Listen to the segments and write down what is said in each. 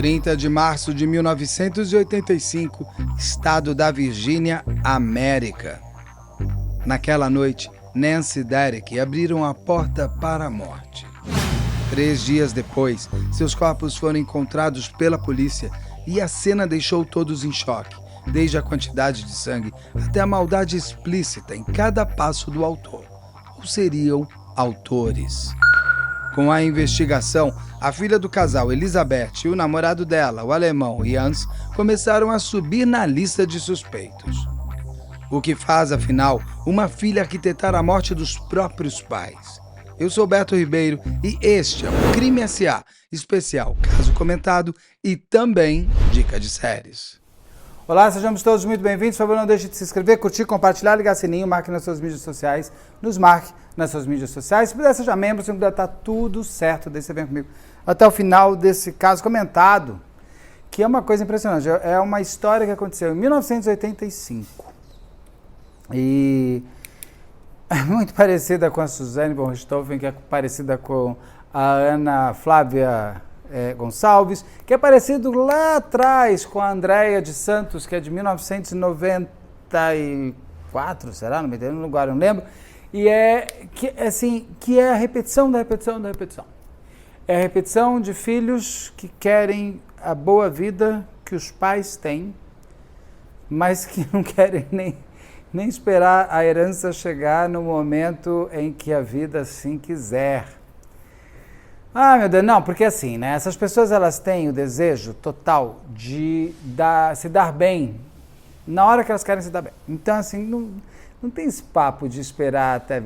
30 de março de 1985, estado da Virgínia, América. Naquela noite, Nancy e Derek abriram a porta para a morte. 3 dias depois, seus corpos foram encontrados pela polícia e a cena deixou todos em choque, desde a quantidade de sangue até a maldade explícita em cada passo do autor. Ou seriam autores? Com a investigação, a filha do casal, Elizabeth, e o namorado dela, o alemão Jans, começaram a subir na lista de suspeitos. O que faz, afinal, uma filha arquitetar a morte dos próprios pais? Eu sou Beto Ribeiro e este é o Crime S.A., especial caso comentado e também dica de séries. Olá, sejamos todos muito bem-vindos. Por favor, não deixe de se inscrever, curtir, compartilhar, ligar sininho, marque nas suas mídias sociais, nos marque nas suas mídias sociais. Se puder, seja membro, se não puder, tá tudo certo. Daí você vem comigo até o final desse caso comentado, que é uma coisa impressionante. É uma história que aconteceu em 1985. E é muito parecida com a Suzane von Richthofen, que é parecida com a Ana Flávia Gonçalves, que é parecido lá atrás com a Andréia de Santos, que é de 1994, será? Não me entendo no lugar, não lembro. E que é a repetição da repetição da repetição. É a repetição de filhos que querem a boa vida que os pais têm, mas que não querem nem esperar a herança chegar no momento em que a vida assim quiser. Ah, meu Deus, não, porque assim, né? Essas pessoas, elas têm o desejo total de se dar bem na hora que elas querem se dar bem. Então, assim, não tem esse papo de esperar até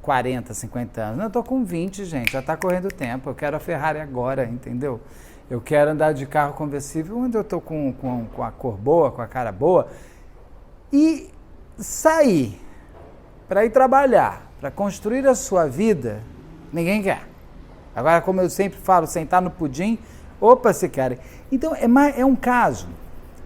40, 50 anos. Não, eu tô com 20, gente, já tá correndo tempo, eu quero a Ferrari agora, entendeu? Eu quero andar de carro conversível onde eu tô com a cor boa, com a cara boa. E sair para ir trabalhar, para construir a sua vida, ninguém quer. Agora, como eu sempre falo, sentar no pudim, opa, se querem. Então, é um caso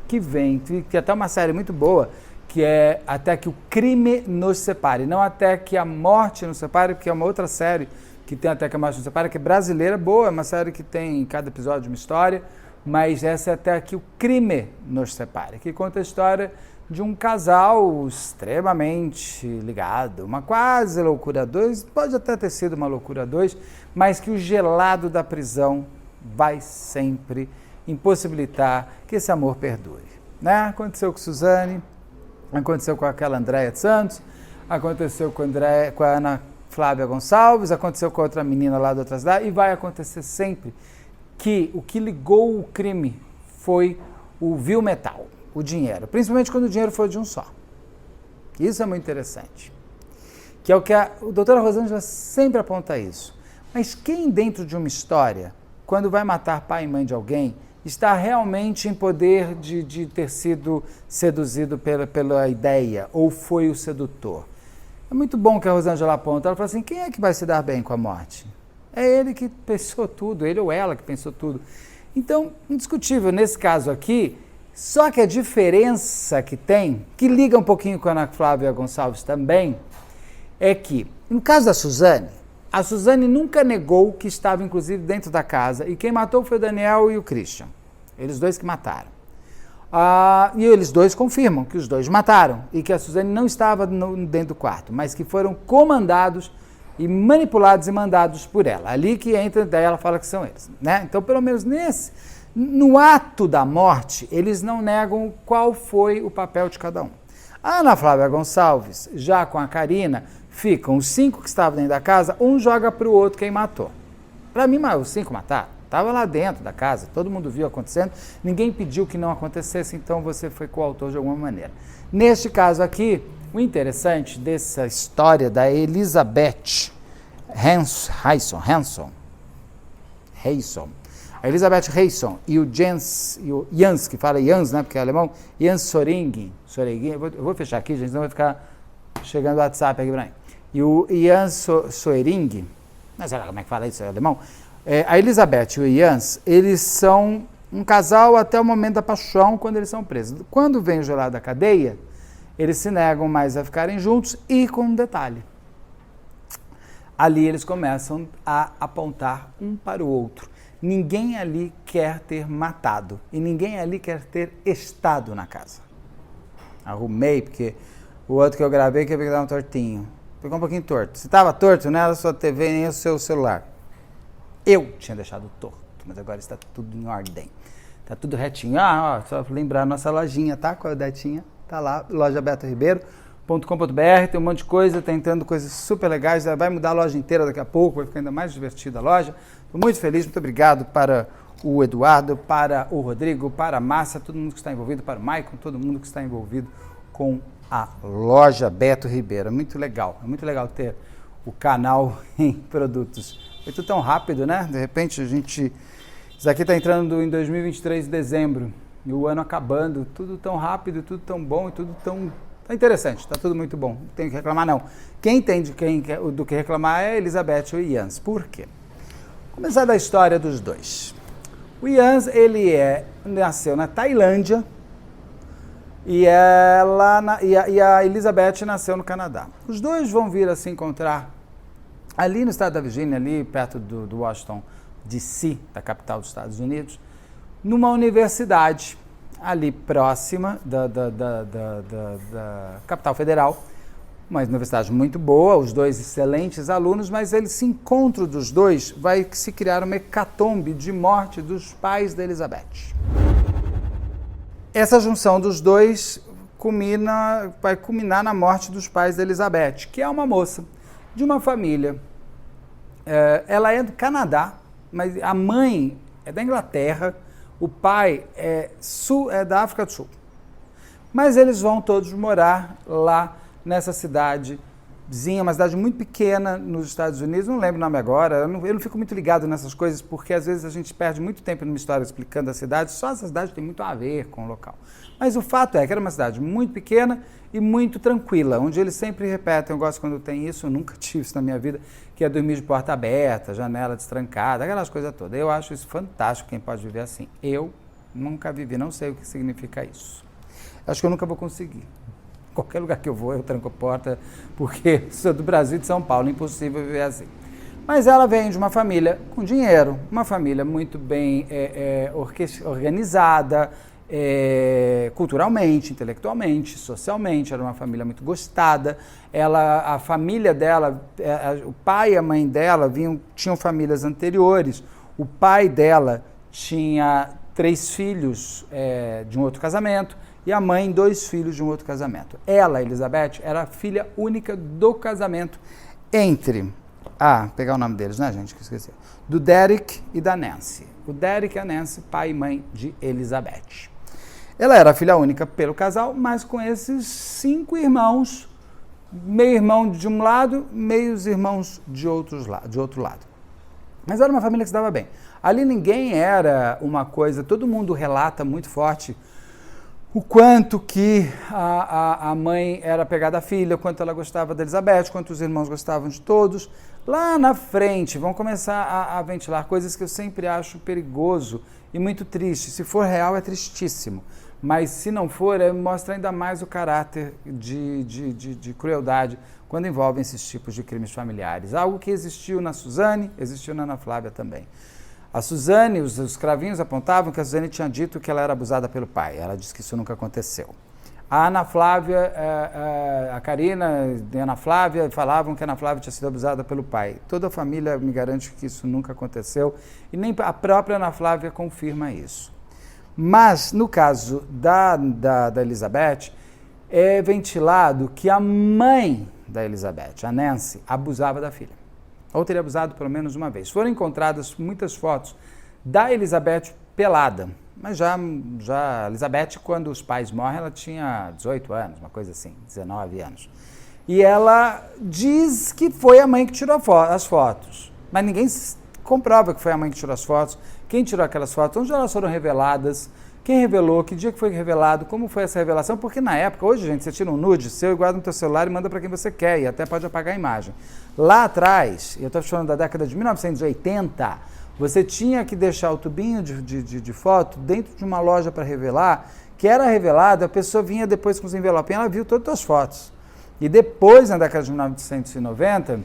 que tem até uma série muito boa, que é Até que o Crime Nos Separe. Não Até que a Morte Nos Separe, porque é uma outra série que tem Até que a Morte Nos Separe, que é brasileira, boa, é uma série que tem em cada episódio uma história, mas essa é Até que o Crime Nos Separe, que conta a história de um casal extremamente ligado, uma quase loucura 2, pode até ter sido uma loucura 2, mas que o gelado da prisão vai sempre impossibilitar que esse amor perdure. Né? Aconteceu com Suzane, aconteceu com aquela Andréia de Santos, aconteceu com a Ana Flávia Gonçalves, aconteceu com a outra menina lá do outra cidade, e vai acontecer sempre que o que ligou o crime foi o vil metal. O dinheiro, principalmente quando o dinheiro for de um só. Isso é muito interessante. Que é o que a doutora Rosângela sempre aponta isso. Mas quem dentro de uma história, quando vai matar pai e mãe de alguém, está realmente em poder de ter sido seduzido pela ideia, ou foi o sedutor? É muito bom que a Rosângela aponta. Ela fala assim, quem é que vai se dar bem com a morte? É ele que pensou tudo, ele ou ela que pensou tudo. Então, indiscutível, nesse caso aqui, só que a diferença que tem, que liga um pouquinho com a Ana Flávia Gonçalves também, é que, no caso da Suzane, a Suzane nunca negou que estava, inclusive, dentro da casa, e quem matou foi o Daniel e o Christian, eles dois que mataram. E eles dois confirmam que os dois mataram, e que a Suzane não estava dentro do quarto, mas que foram comandados e manipulados e mandados por ela. Ali que entra, daí ela fala que são eles. Né? Então, pelo menos no ato da morte, eles não negam qual foi o papel de cada um. A Ana Flávia Gonçalves, já com a Karina, ficam os 5 que estavam dentro da casa, um joga para o outro quem matou. Para mim, os 5 mataram. Estava lá dentro da casa, todo mundo viu acontecendo, ninguém pediu que não acontecesse, então você foi coautor de alguma maneira. Neste caso aqui, o interessante dessa história da Elizabeth Hayson, a Elizabeth Hayson e o Jans, que fala Jans, né, porque é alemão, Jans Soering, eu vou fechar aqui, gente, senão vai ficar chegando o WhatsApp aqui para mim. E o Jans Soering, não sei lá como é que fala isso, é alemão, a Elizabeth e o Jans, eles são um casal até o momento da paixão, quando eles são presos. Quando vem o gelado da cadeia, eles se negam mais a ficarem juntos e com um detalhe. Ali eles começam a apontar um para o outro. ninguém ali quer ter matado e ninguém ali quer ter estado na casa. Arrumei, porque o outro que eu gravei que eu vi que estava tortinho. Ficou um pouquinho torto. Se estava torto, não era a sua TV nem o seu celular. Eu tinha deixado torto, mas agora está tudo em ordem. Está tudo retinho. Só lembrar a nossa lojinha, tá? Qual é a datinha? Tá lá, lojabettoribeiro.com.br, tem um monte de coisa, tá entrando coisas super legais, vai mudar a loja inteira daqui a pouco, vai ficar ainda mais divertida a loja. Estou muito feliz, muito obrigado para o Eduardo, para o Rodrigo, para a Márcia, todo mundo que está envolvido, para o Maicon, todo mundo que está envolvido com a loja Beto Ribeiro. É muito legal ter o canal em produtos. Foi tudo tão rápido, né? De repente isso aqui está entrando em 2023 de dezembro, e o ano acabando, tudo tão rápido, tudo tão bom e tudo tão... Tá interessante, tá tudo muito bom, não tem que reclamar não. Quem tem do que reclamar é a Elizabeth e o Jans. Por quê? Começar da história dos dois. O Jans, ele nasceu na Tailândia e a Elizabeth nasceu no Canadá. Os dois vão vir a se encontrar ali no estado da Virgínia, ali perto do Washington DC, da capital dos Estados Unidos, numa universidade ali próxima da capital federal, uma universidade muito boa, os dois excelentes alunos, mas esse encontro dos dois vai se criar uma hecatombe de morte dos pais da Elizabeth. Essa junção dos dois vai culminar na morte dos pais da Elizabeth, que é uma moça de uma família. Ela é do Canadá, mas a mãe é da Inglaterra, o pai é da África do Sul. Mas eles vão todos morar lá nessa cidadezinha, uma cidade muito pequena nos Estados Unidos, não lembro o nome agora, eu não fico muito ligado nessas coisas, porque às vezes a gente perde muito tempo numa história explicando a cidade, só essa cidade tem muito a ver com o local. Mas o fato é que era uma cidade muito pequena e muito tranquila, onde eles sempre repetem, eu gosto quando tem isso, eu nunca tive isso na minha vida, que é dormir de porta aberta, janela destrancada, aquelas coisas todas. Eu acho isso fantástico, quem pode viver assim. Eu nunca vivi, não sei o que significa isso. Acho que eu nunca vou conseguir. Qualquer lugar que eu vou, eu tranco a porta, porque sou do Brasil e de São Paulo, impossível viver assim. Mas ela vem de uma família com dinheiro, uma família muito bem organizada, culturalmente, intelectualmente, socialmente, era uma família muito gostada. A família dela, o pai e a mãe dela tinham famílias anteriores. O pai dela tinha 3 filhos de um outro casamento e a mãe 2 filhos de um outro casamento. Ela, Elizabeth, era a filha única do casamento entre, pegar o nome deles, né, gente, que eu esqueci, do Derek e da Nancy. O Derek e a Nancy, pai e mãe de Elizabeth. Ela era a filha única pelo casal, mas com esses 5 irmãos, meio irmão de um lado, meios irmãos de outro lado. Mas era uma família que se dava bem. Ali ninguém era uma coisa, todo mundo relata muito forte o quanto que a mãe era apegada à filha, o quanto ela gostava da Elizabeth, quanto os irmãos gostavam de todos. Lá na frente vão começar a ventilar coisas que eu sempre acho perigoso e muito triste. Se for real, é tristíssimo. Mas se não for, mostra ainda mais o caráter de crueldade quando envolvem esses tipos de crimes familiares. Algo que existiu na Suzane, existiu na Ana Flávia também. A Suzane, os escravinhos apontavam que a Suzane tinha dito que ela era abusada pelo pai. Ela disse que isso nunca aconteceu. A Ana Flávia, a Karina e a Ana Flávia falavam que a Ana Flávia tinha sido abusada pelo pai. Toda a família me garante que isso nunca aconteceu e nem a própria Ana Flávia confirma isso. Mas, no caso da Elizabeth, é ventilado que a mãe da Elizabeth, a Nancy, abusava da filha. Ou teria abusado pelo menos uma vez. Foram encontradas muitas fotos da Elizabeth pelada. Mas já a Elizabeth, quando os pais morrem, ela tinha 18 anos, uma coisa assim, 19 anos. E ela diz que foi a mãe que tirou as fotos. Mas ninguém comprova que foi a mãe que tirou as fotos. Quem tirou aquelas fotos? Onde elas foram reveladas? Quem revelou? Que dia que foi revelado? Como foi essa revelação? Porque na época, hoje, gente, você tira um nude seu e guarda no teu celular e manda para quem você quer. E até pode apagar a imagem. Lá atrás, eu estou falando da década de 1980, você tinha que deixar o tubinho de foto dentro de uma loja para revelar, que era revelado, a pessoa vinha depois com os envelopes, ela viu todas as fotos. E depois, na década de 1990,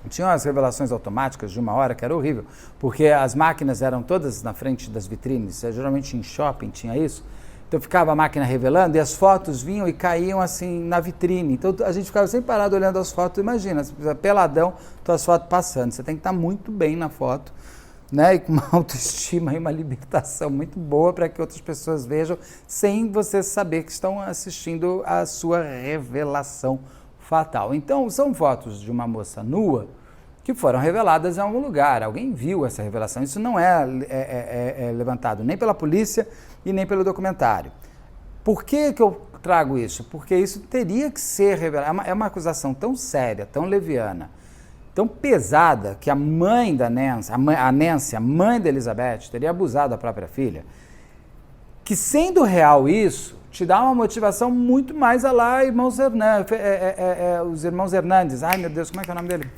Tinha as revelações automáticas de 1 hora, que era horrível, porque as máquinas eram todas na frente das vitrines, geralmente em shopping tinha isso, então ficava a máquina revelando e as fotos vinham e caíam assim na vitrine, então a gente ficava sempre parado olhando as fotos, imagina, peladão, as fotos passando, você tem que estar muito bem na foto, né, e com uma autoestima e uma libertação muito boa para que outras pessoas vejam, sem você saber que estão assistindo a sua revelação fatal. Então, são fotos de uma moça nua que foram reveladas em algum lugar. Alguém viu essa revelação. Isso não é levantado nem pela polícia e nem pelo documentário. Por que eu trago isso? Porque isso teria que ser revelado. É uma acusação tão séria, tão leviana, tão pesada, que a mãe da Nancy, a Nancy, a mãe da Elizabeth, teria abusado da própria filha, que sendo real isso, te dá uma motivação muito mais a lá irmãos Hernandes, os irmãos Hernandes. Ai, meu Deus, como é que é o nome dele?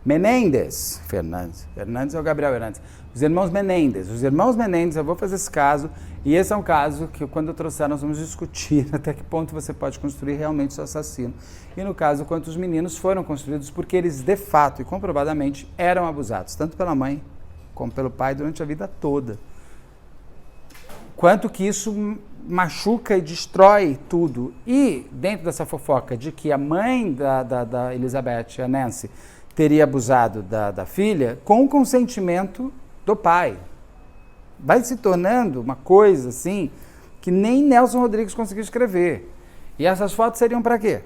Menendez. Hernandes é o Gabriel Hernandes. Os irmãos Menendez. Os irmãos Menendez, eu vou fazer esse caso, e esse é um caso que quando eu trouxer nós vamos discutir até que ponto você pode construir realmente seu assassino. E no caso, quantos meninos foram construídos porque eles de fato e comprovadamente eram abusados, tanto pela mãe como pelo pai durante a vida toda. Quanto que isso machuca e destrói tudo. E dentro dessa fofoca de que a mãe da Elizabeth, a Nancy, teria abusado da filha com o consentimento do pai. Vai se tornando uma coisa assim que nem Nelson Rodrigues conseguiu escrever. E essas fotos seriam para quê?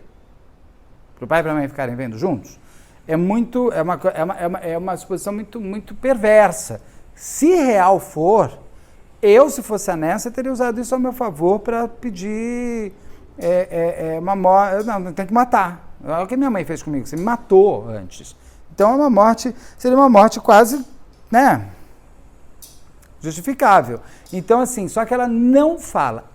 Para o pai e para a mãe ficarem vendo juntos? É uma suposição muito perversa. Se real for, eu, se fosse a Nancy, teria usado isso ao meu favor para pedir uma morte. Não, tem que matar. É o que minha mãe fez comigo, você me matou antes. Então seria uma morte quase, né, justificável. Então, assim, só que ela não fala,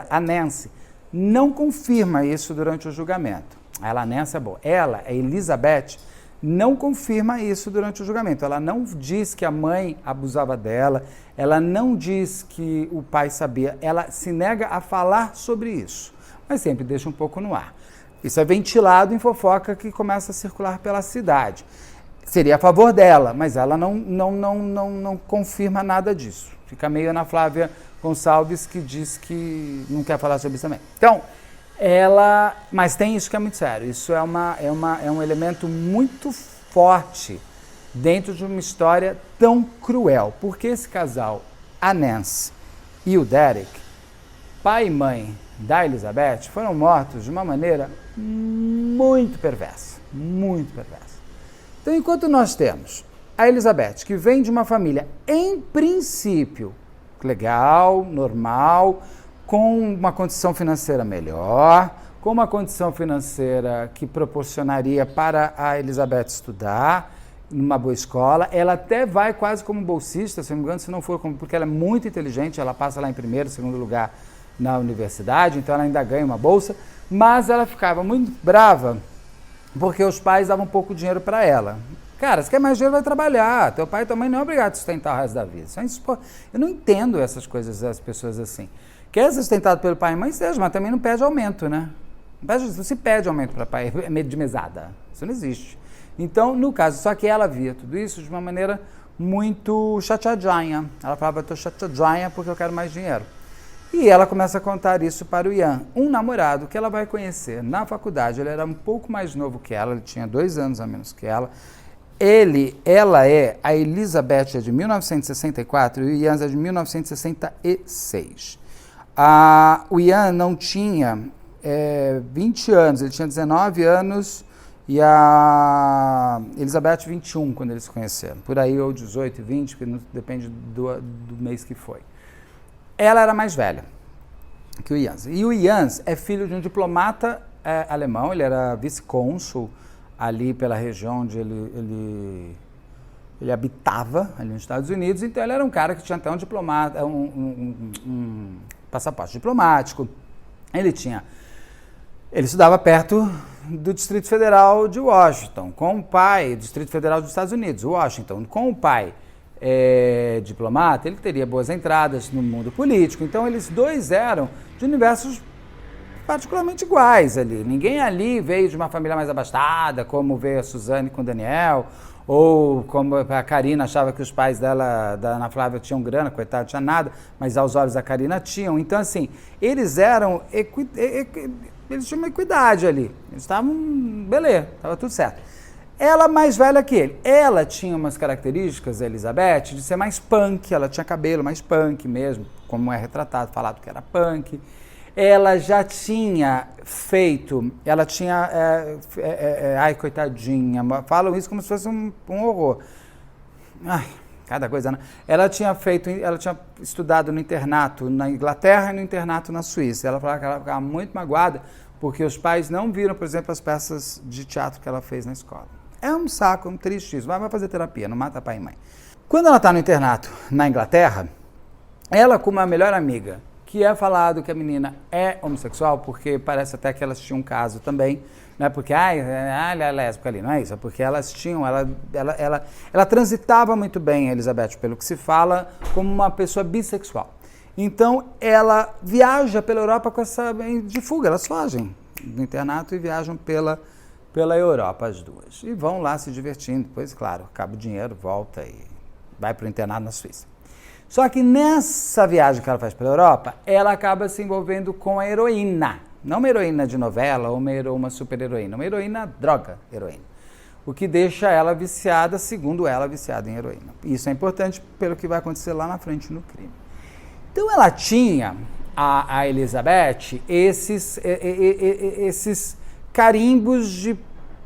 a Nancy, não confirma isso durante o julgamento. A Nancy é boa. Ela, a Elizabeth, não confirma isso durante o julgamento. Ela não diz que a mãe abusava dela, ela não diz que o pai sabia, ela se nega a falar sobre isso, mas sempre deixa um pouco no ar. Isso é ventilado em fofoca que começa a circular pela cidade. Seria a favor dela, mas ela não confirma nada disso. Fica meio Ana Flávia Gonçalves, que diz que não quer falar sobre isso também. Então, mas tem isso que é muito sério. Isso é um elemento muito forte dentro de uma história tão cruel. Porque esse casal, a Nancy e o Derek, pai e mãe da Elizabeth, foram mortos de uma maneira muito perversa. Muito perversa. Então, enquanto nós temos a Elizabeth, que vem de uma família, em princípio, legal, normal, com uma condição financeira melhor, com uma condição financeira que proporcionaria para a Elizabeth estudar numa boa escola. Ela até vai quase como bolsista, se não me engano, se não for porque ela é muito inteligente, ela passa lá em primeiro, segundo lugar na universidade, então ela ainda ganha uma bolsa, mas ela ficava muito brava porque os pais davam pouco dinheiro para ela. Cara, se quer mais dinheiro, vai trabalhar. Teu pai e tua mãe não é obrigado a sustentar o resto da vida. Eu não entendo essas coisas, as pessoas assim. Quer ser sustentado pelo pai e mãe, seja, mas também não pede aumento, né? Não se pede aumento para pai, é medo de mesada. Isso não existe. Então, no caso, só que ela via tudo isso de uma maneira muito chateadinha. Ela falava, estou chateadinha porque eu quero mais dinheiro. E ela começa a contar isso para o Ian, um namorado que ela vai conhecer na faculdade. Ele era um pouco mais novo que ela, ele tinha 2 anos a menos que ela. A Elizabeth é de 1964 e o Ian é de 1966. O Ian não tinha 20 anos, ele tinha 19 anos e a Elizabeth 21 quando eles se conheceram. Por aí, ou 18 e 20, depende do mês que foi. Ela era mais velha que o Jans. E o Jans é filho de um diplomata alemão, ele era vice-cônsul ali pela região onde ele habitava, ali nos Estados Unidos. Então ele era um cara que tinha até um diplomata, um passaporte diplomático. Ele estudava perto do Distrito Federal de Washington, com o pai, Distrito Federal dos Estados Unidos, Washington, com o pai diplomata, ele teria boas entradas no mundo político. Então eles dois eram de universos particularmente iguais ali. Ninguém ali veio de uma família mais abastada, como veio a Suzane com o Daniel, ou como a Karina achava que os pais dela, da Ana Flávia, tinham grana, coitado, tinha nada, mas aos olhos da Karina tinham. Então, assim, eles eram, eles tinham uma equidade ali. Eles estavam, beleza, estava tudo certo. Ela mais velha que ele. Ela tinha umas características, a Elizabeth, de ser mais punk. Ela tinha cabelo mais punk mesmo, como é retratado, falado que era punk. Ela já tinha feito, ela tinha, ai, coitadinha, falam isso como se fosse um horror. Ai, cada coisa, né? Ela tinha estudado no internato na Inglaterra e no internato na Suíça. Ela falava que ela ficava muito magoada porque os pais não viram, por exemplo, as peças de teatro que ela fez na escola. É um saco, um triste isso. Vai fazer terapia, não mata pai e mãe. Quando ela está no internato na Inglaterra, ela com uma melhor amiga, que é falado que a menina é homossexual, porque parece até que elas tinham um caso também, não é porque ela é lésbica ali, não é isso, é porque elas tinham, ela transitava muito bem, a Elizabeth, pelo que se fala, como uma pessoa bissexual. Então, ela viaja pela Europa com essa, de fuga, elas fogem do internato e viajam pela Europa, as duas. E vão lá se divertindo, depois, claro, acaba o dinheiro, volta e vai para o internato na Suíça. Só que nessa viagem que ela faz pela Europa, ela acaba se envolvendo com a heroína. Não uma heroína de novela ou uma super heroína, uma heroína droga, heroína. O que deixa ela viciada, segundo ela, viciada em heroína. Isso é importante pelo que vai acontecer lá na frente no crime. Então ela tinha, a Elizabeth, esses carimbos de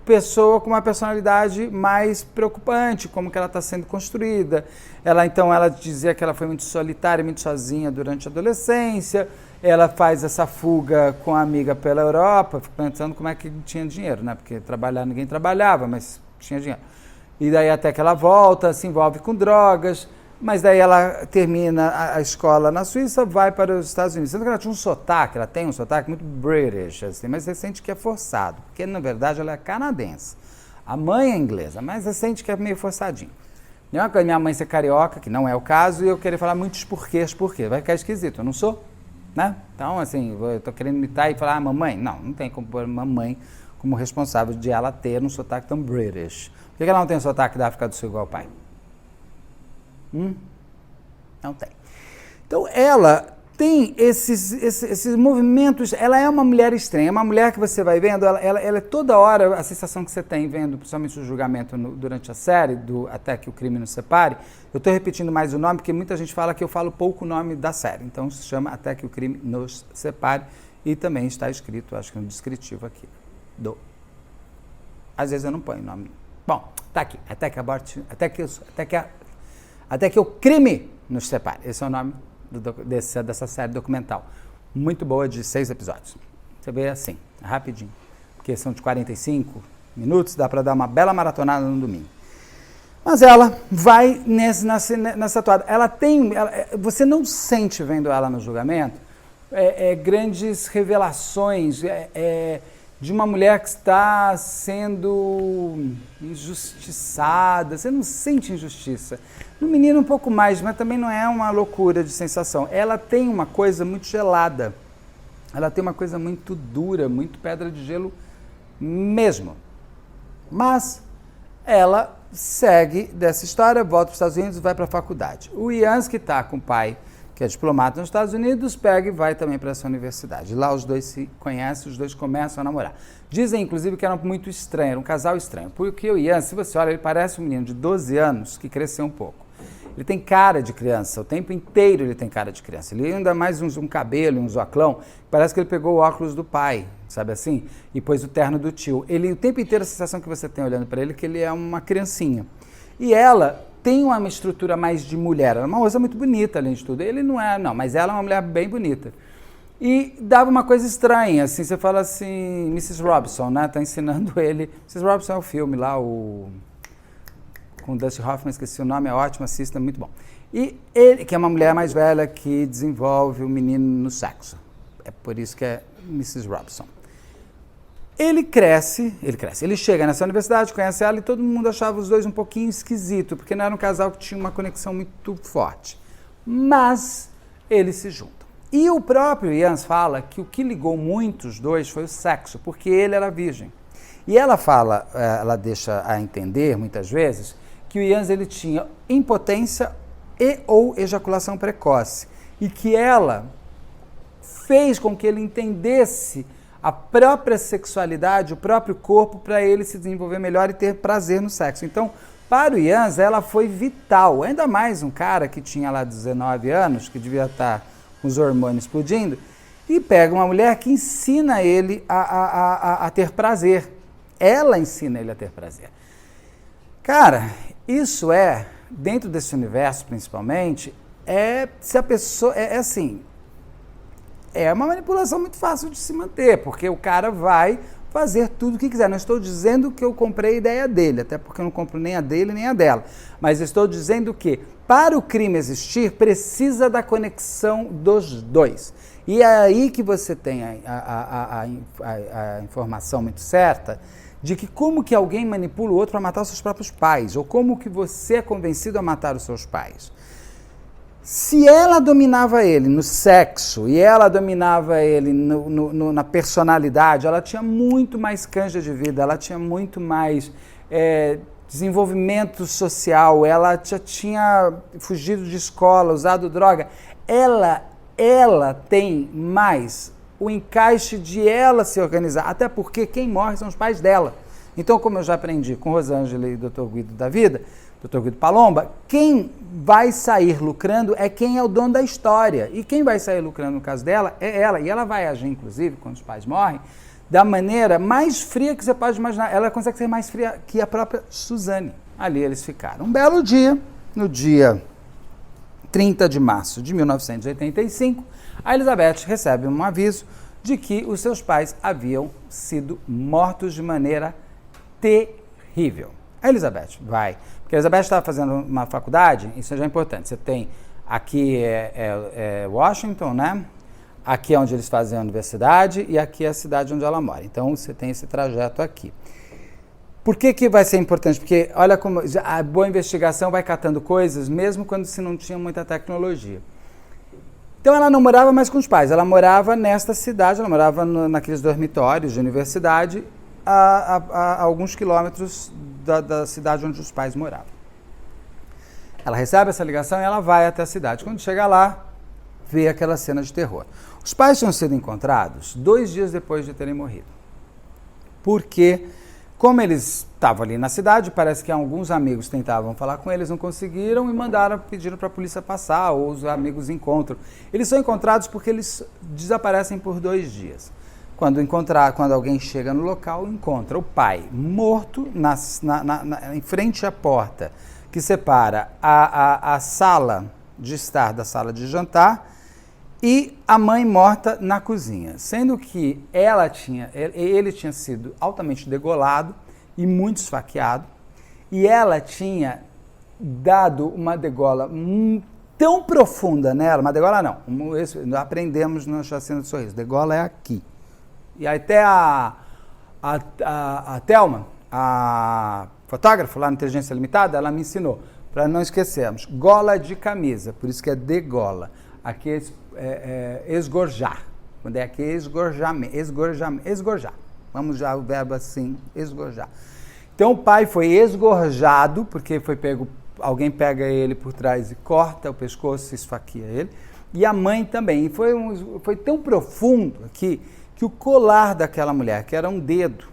pessoa com uma personalidade mais preocupante, como que ela está sendo construída. Ela dizia que ela foi muito solitária, muito sozinha durante a adolescência. Ela faz essa fuga com a amiga pela Europa, pensando como é que tinha dinheiro, né? Porque ninguém trabalhava, mas tinha dinheiro. E daí até que ela volta, se envolve com drogas, mas daí ela termina a escola na Suíça, vai para os Estados Unidos. Sendo que ela tinha ela tem um sotaque muito British, assim, mas você sente que é forçado, porque na verdade ela é canadense. A mãe é inglesa, mas você sente que é meio forçadinho. Não é que minha mãe ser carioca, que não é o caso, e eu querer falar muitos porquês, vai ficar esquisito, eu não sou, né? Então, assim, eu tô querendo imitar e falar, mamãe, não tem como pôr mamãe como responsável de ela ter um sotaque tão British. Por que ela não tem sotaque da África do Sul igual o pai? Não tem. Então, ela tem esses movimentos, ela é uma mulher estranha, é uma mulher que você vai vendo, ela é toda hora, a sensação que você tem vendo, principalmente o julgamento durante a série, Até que o Crime Nos Separe. Eu estou repetindo mais o nome, porque muita gente fala que eu falo pouco o nome da série, então se chama Até que o Crime Nos Separe, e também está escrito, acho que no descritivo aqui, às vezes eu não ponho o nome. Bom, tá aqui, Até que o Crime Nos Separe. Esse é o nome dessa série documental. Muito boa, de 6 episódios. Você vê assim, rapidinho. Porque são de 45 minutos, dá para dar uma bela maratonada no domingo. Mas ela vai nessa toada. Você não sente, vendo ela no julgamento, grandes revelações de uma mulher que está sendo injustiçada. Você não sente injustiça. No menino um pouco mais, mas também não é uma loucura de sensação. Ela tem uma coisa muito gelada. Ela tem uma coisa muito dura, muito pedra de gelo mesmo. Mas ela segue dessa história, volta para os Estados Unidos e vai para a faculdade. O Jans, que está com o pai, que é diplomata nos Estados Unidos, pega e vai também para essa universidade. Lá os dois se conhecem, os dois começam a namorar. Dizem, inclusive, que era muito estranho, era um casal estranho. Porque o Jans, se você olha, ele parece um menino de 12 anos que cresceu um pouco. Ele tem cara de criança, o tempo inteiro ele tem cara de criança. Ele ainda mais um cabelo, um óculos, parece que ele pegou o óculos do pai, sabe assim? E pôs o terno do tio. Ele, o tempo inteiro, a sensação que você tem olhando para ele é que ele é uma criancinha. E ela tem uma estrutura mais de mulher, ela é uma moça muito bonita, além de tudo. Ele não é, não, mas ela é uma mulher bem bonita. E dava uma coisa estranha, assim, você fala assim, Mrs. Robinson, né? Tá ensinando ele. Mrs. Robinson é o filme lá, com Dustin Hoffman, esqueci o nome, é ótimo, assista, muito bom. E ele, que é uma mulher mais velha que desenvolve o menino no sexo. É por isso que é Mrs. Robinson. Ele chega nessa universidade, conhece ela e todo mundo achava os dois um pouquinho esquisito, porque não era um casal que tinha uma conexão muito forte. Mas eles se juntam. E o próprio Jans fala que o que ligou muito os dois foi o sexo, porque ele era virgem. E ela fala, ela deixa a entender muitas vezes, que o Jans ele tinha impotência e ou ejaculação precoce. E que ela fez com que ele entendesse a própria sexualidade, o próprio corpo, para ele se desenvolver melhor e ter prazer no sexo. Então, para o Jans, ela foi vital. Ainda mais um cara que tinha lá 19 anos, que devia estar com os hormônios explodindo, e pega uma mulher que ensina ele a ter prazer. Ela ensina ele a ter prazer. Cara, isso dentro desse universo principalmente, se a pessoa, assim, é uma manipulação muito fácil de se manter, porque o cara vai fazer tudo o que quiser. Não estou dizendo que eu comprei a ideia dele, até porque eu não compro nem a dele nem a dela, mas estou dizendo que para o crime existir, precisa da conexão dos dois. E é aí que você tem a informação muito certa de que como que alguém manipula o outro para matar os seus próprios pais, ou como que você é convencido a matar os seus pais. Se ela dominava ele no sexo e ela dominava ele na personalidade, ela tinha muito mais canja de vida, ela tinha muito mais desenvolvimento social, ela já tinha fugido de escola, usado droga. Ela tem mais o encaixe de ela se organizar, até porque quem morre são os pais dela. Então, como eu já aprendi com Rosângela e Dr. Guido da Vida, Dr. Guido Palomba, quem vai sair lucrando é quem é o dono da história. E quem vai sair lucrando no caso dela é ela. E ela vai agir, inclusive, quando os pais morrem, da maneira mais fria que você pode imaginar. Ela consegue ser mais fria que a própria Suzane. Ali eles ficaram. Um belo dia, no dia 30 de março de 1985, a Elizabeth recebe um aviso de que os seus pais haviam sido mortos de maneira terrível. A Elizabeth vai, porque a Elizabeth estava fazendo uma faculdade, isso já é importante, você tem, aqui é Washington, né? Aqui é onde eles fazem a universidade e aqui é a cidade onde ela mora. Então, você tem esse trajeto aqui. Por que vai ser importante? Porque olha como a boa investigação vai catando coisas, mesmo quando se não tinha muita tecnologia. Então, ela não morava mais com os pais, ela morava nesta cidade, ela morava naqueles dormitórios de universidade, a alguns quilômetros da cidade onde os pais moravam. Ela recebe essa ligação e ela vai até a cidade. Quando chega lá, vê aquela cena de terror. Os pais tinham sido encontrados 2 dias depois de terem morrido. Porque, como eles estavam ali na cidade, parece que alguns amigos tentavam falar com eles, não conseguiram e pediram para a polícia passar, ou os amigos encontram. Eles são encontrados porque eles desaparecem por 2 dias. Quando alguém chega no local, encontra o pai morto em frente à porta que separa a sala de estar da sala de jantar e a mãe morta na cozinha, sendo que ele tinha sido altamente degolado e muito esfaqueado, e ela tinha dado uma degola tão profunda nela, uma degola não, aprendemos no Chacina do Sorriso, degola é aqui. E até a Thelma, a fotógrafa lá na Inteligência Limitada, ela me ensinou, para não esquecermos, gola de camisa, por isso que é degola. Aqui é esgorjar, quando é aqui é esgorjar. Vamos já o verbo assim, esgorjar. Então o pai foi esgorjado, porque alguém pega ele por trás e corta o pescoço e esfaqueia ele, e a mãe também. E foi tão profundo aqui, que o colar daquela mulher, que era um dedo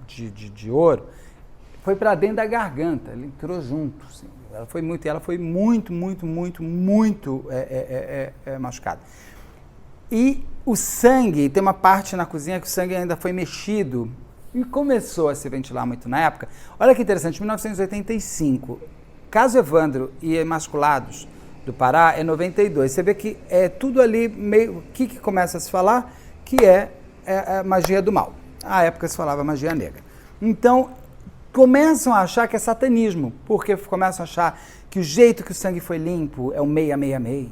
de ouro, foi para dentro da garganta, ele entrou junto. Assim. Ela foi muito machucada. E o sangue, tem uma parte na cozinha que o sangue ainda foi mexido e começou a se ventilar muito na época. Olha que interessante, 1985, caso Evandro e Emasculados do Pará é 92. Você vê que é tudo ali meio... O que começa a se falar? Que é magia do mal. À época se falava magia negra. Então, começam a achar que é satanismo, porque começam a achar que o jeito que o sangue foi limpo é o 666.